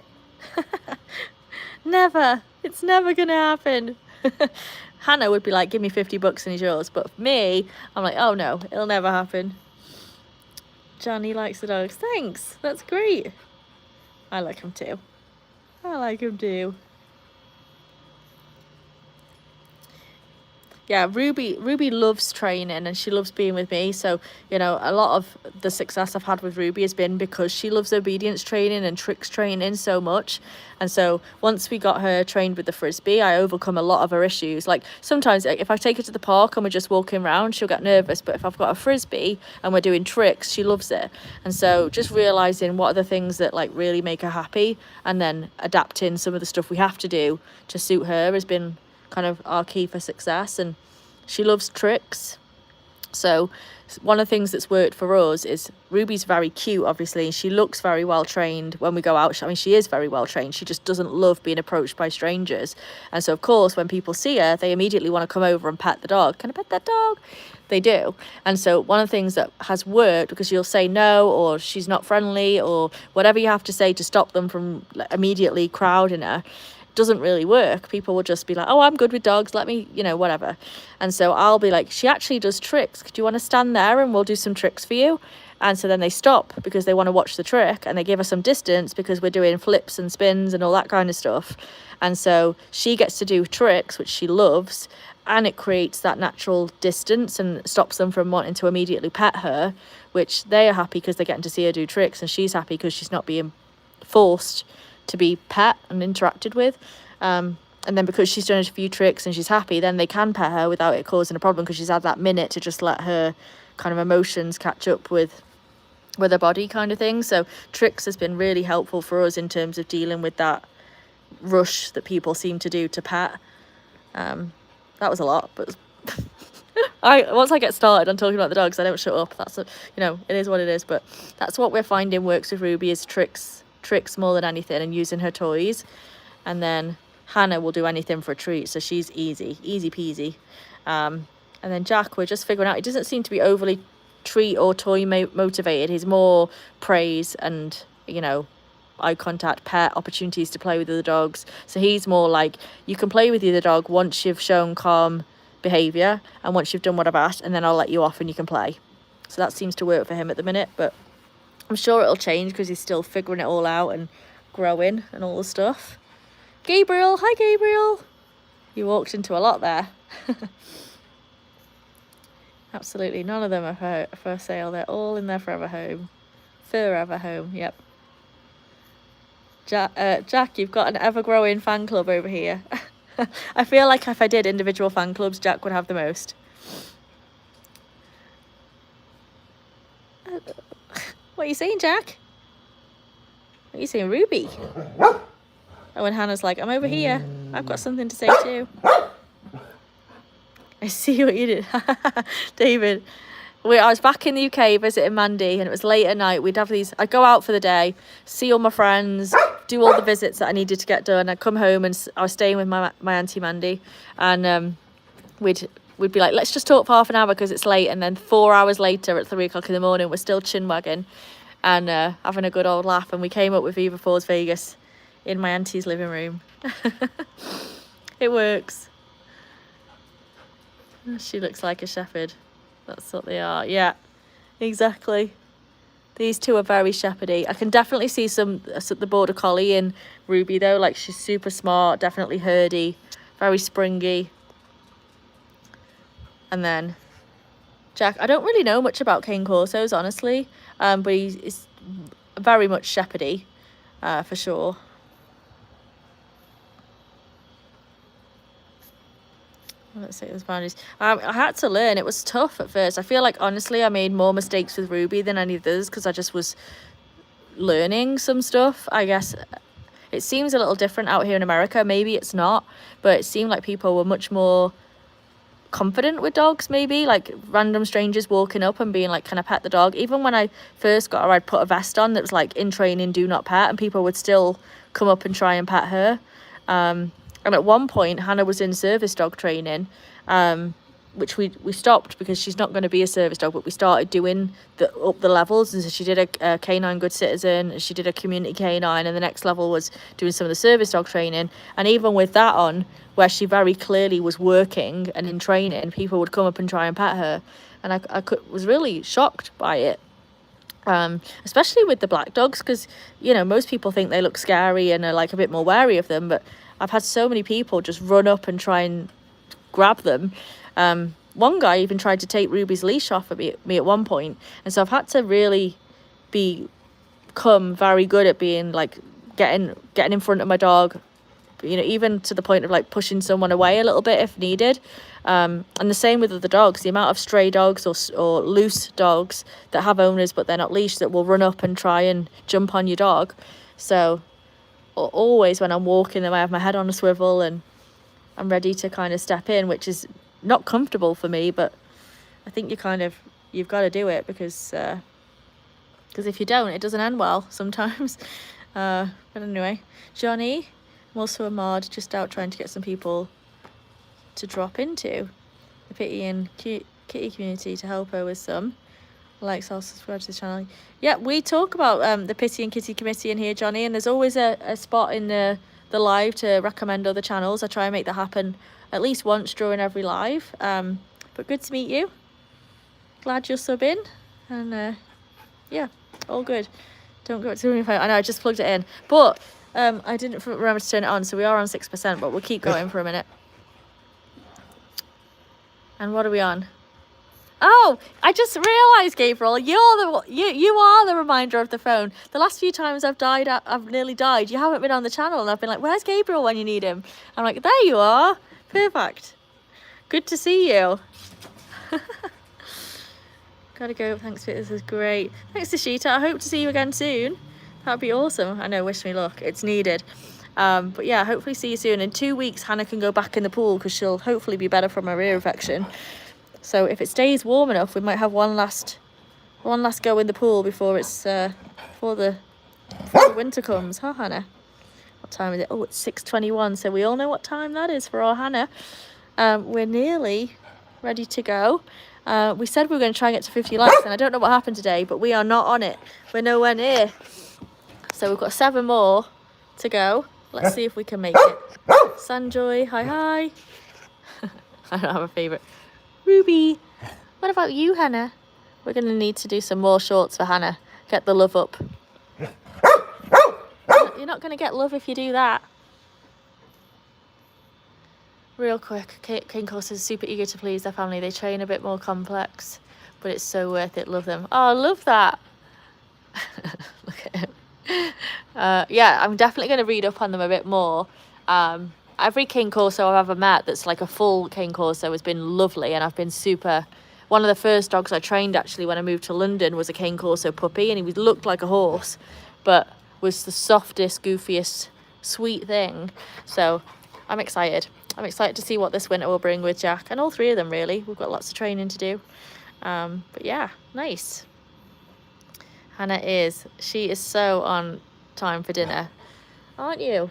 Never, it's never gonna happen. Hannah would be like, give me $50 and he's yours. But for me, I'm like, oh no, it'll never happen. Johnny likes the dogs. Thanks, that's great. I like him too. Yeah, Ruby loves training and she loves being with me. So, you know, a lot of the success I've had with Ruby has been because she loves obedience training and tricks training so much. And so once we got her trained with the frisbee, I overcome a lot of her issues. Like sometimes if I take her to the park and we're just walking around, she'll get nervous. But if I've got a frisbee and we're doing tricks, she loves it. And so just realizing what are the things that like really make her happy, and then adapting some of the stuff we have to do to suit her has been kind of our key for success. And she loves tricks. So one of the things that's worked for us is Ruby's very cute, obviously, and she looks very well trained when we go out. I mean, she is very well trained. She just doesn't love being approached by strangers. And so, of course, when people see her, they immediately want to come over and pet the dog. Can I pet that dog? They do. And so one of the things that has worked, because you'll say no, or she's not friendly, or whatever you have to say to stop them from immediately crowding her, doesn't really work. People will just be like, oh, I'm good with dogs, let me, you know, whatever. And so I'll be like, she actually does tricks, do you want to stand there and we'll do some tricks for you? And so then they stop because they want to watch the trick, and they give us some distance because we're doing flips and spins and all that kind of stuff. And so she gets to do tricks, which she loves, and it creates that natural distance and stops them from wanting to immediately pet her, which they are happy because they're getting to see her do tricks, and she's happy because she's not being forced to be pet and interacted with. And then because she's done a few tricks and she's happy, then they can pet her without it causing a problem, because she's had that minute to just let her kind of emotions catch up with her body kind of thing. So tricks has been really helpful for us in terms of dealing with that rush that people seem to do to pet. That was a lot, but Once I get started on talking about the dogs, I don't shut up. That's, you know, it is what it is. But that's what we're finding works with Ruby, is tricks more than anything, and using her toys. And then Hannah will do anything for a treat, so she's easy peasy. And then Jack, we're just figuring out, he doesn't seem to be overly treat or toy motivated. He's more praise and, you know, eye contact, pet, opportunities to play with other dogs. So he's more like, you can play with the other dog once you've shown calm behavior and once you've done what I've asked, and then I'll let you off and you can play. So that seems to work for him at the minute, but I'm sure it'll change because he's still figuring it all out and growing and all the stuff. Gabriel, hi Gabriel. You walked into a lot there. Absolutely, none of them are for sale. They're all in their forever home. Forever home, yep. Jack, you've got an ever-growing fan club over here. I feel like if I did individual fan clubs, Jack would have the most. What are you saying, Jack? What are you saying, Ruby? Oh, and Hannah's like, I'm over here. I've got something to say too. I see what you did. David. I was back in the UK visiting Mandy, and it was late at night. We'd have these, I'd go out for the day, see all my friends, do all the visits that I needed to get done. I'd come home, and I was staying with my auntie Mandy, and we'd be like, let's just talk for half an hour because it's late. And then 4 hours later at 3 o'clock in the morning, we're still chin wagging and having a good old laugh. And we came up with Viva Paws Vegas in my auntie's living room. It works. She looks like a shepherd. That's what they are. Yeah, exactly. These two are very shepherdy. I can definitely see the border collie in Ruby though. Like, she's super smart, definitely herdy, very springy. And then Jack, I don't really know much about cane corsos, honestly, but he's very much shepherdy, for sure. Let's see, those boundaries. I had to learn. It was tough at first. I feel like, honestly, I made more mistakes with Ruby than any of those because I just was learning some stuff. I guess it seems a little different out here in America. Maybe it's not, but it seemed like people were much more confident with dogs, maybe. Like, random strangers walking up and being like, can I pet the dog? Even when I first got her, I'd put a vest on that was like, in training, do not pet, and people would still come up and try and pet her. And at one point, Hannah was in service dog training, which we stopped because she's not going to be a service dog, but we started doing up the levels. And so she did a canine good citizen, she did a community canine, and the next level was doing some of the service dog training. And even with that on, where she very clearly was working and in training, people would come up and try and pet her. And I was really shocked by it. Especially with the black dogs, because, you know, most people think they look scary and are like a bit more wary of them, but I've had so many people just run up and try and grab them. One guy even tried to take Ruby's leash off of me at one point, and so I've had to really become very good at being like getting in front of my dog, you know, even to the point of like pushing someone away a little bit if needed. And the same with other dogs. The amount of stray dogs or loose dogs that have owners but they're not leashed that will run up and try and jump on your dog. So always when I'm walking them, I have my head on a swivel and I'm ready to kind of step in, which is not comfortable for me, but I think you've got to do it because if you don't, it doesn't end well sometimes. But anyway, Johnny, I'm also a mod, just out trying to get some people to drop into the Pity and Kitty community to help her with some. Like, I'll subscribe to the channel. Yeah, we talk about the Pity and Kitty committee in here, Johnny, and there's always a spot in the live to recommend other channels. I try and make that happen at least once during every live. But good to meet you. Glad you're subbing. And yeah, all good. Don't go to me. I know I just plugged it in, but I didn't remember to turn it on, so we are on 6%, but we'll keep going for a minute. And what are we on? Oh, I just realised, Gabriel, you are the reminder of the phone. The last few times I've nearly died. You haven't been on the channel, and I've been like, where's Gabriel when you need him? I'm like, there you are. Perfect. Good to see you. Gotta go. Thanks, this is great. Thanks, Ashita. I hope to see you again soon. That'd be awesome. I know, wish me luck. It's needed. But yeah, hopefully see you soon. In 2 weeks, Hannah can go back in the pool because she'll hopefully be better from her ear infection. So if it stays warm enough, we might have one last go in the pool before it's before the winter comes, huh, Hannah? What time is it? Oh, it's 6:21. So we all know what time that is for our Hannah. We're nearly ready to go. We said we were going to try and get to 50 likes, and I don't know what happened today, but we are not on it. We're nowhere near. So we've got 7 more to go. Let's see if we can make it. Sanjoy, hi. I don't have a favourite. Ruby, what about you, Hannah? We're going to need to do some more shorts for Hannah. Get the love up. You're not going to get love if you do that. Real quick, cane coursers are super eager to please their family. They train a bit more complex, but it's so worth it. Love them. Oh, I love that. Look at him. Yeah, I'm definitely going to read up on them a bit more. Every cane corso I've ever met that's like a full cane corso has been lovely, and I've been super... One of the first dogs I trained actually when I moved to London was a cane corso puppy, and he looked like a horse, but was the softest, goofiest, sweet thing. So I'm excited. I'm excited to see what this winter will bring with Jack, and all 3 of them really. We've got lots of training to do. But yeah, nice. Hannah she is so on time for dinner, aren't you?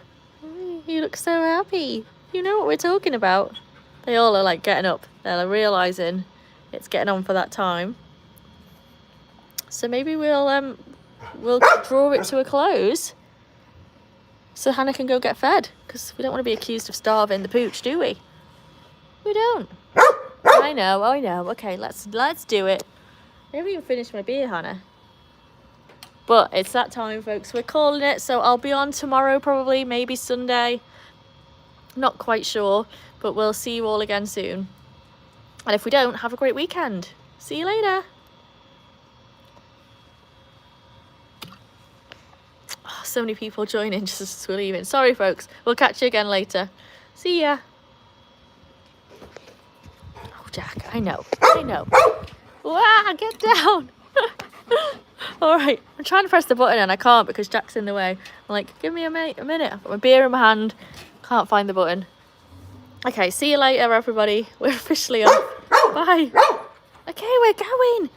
You look so happy. You know what we're talking about. They all are like getting up. They're realising it's getting on for that time. So maybe we'll draw it to a close so Hannah can go get fed, because we don't want to be accused of starving the pooch, do we? We don't. I know. Okay, let's do it. I haven't even finished my beer, Hannah. But it's that time, folks. We're calling it. So I'll be on tomorrow, probably, maybe Sunday. Not quite sure, but we'll see you all again soon. And if we don't, have a great weekend. See you later. Oh, so many people joining just as we're leaving. Sorry, folks. We'll catch you again later. See ya. Oh, Jack. I know. Wow, get down. All right, I'm trying to press the button and I can't because Jack's in the way. I'm like, give me a minute. I've got my beer in my hand. Can't find the button. Okay, see you later, everybody. We're officially off. Bye. Okay, we're going.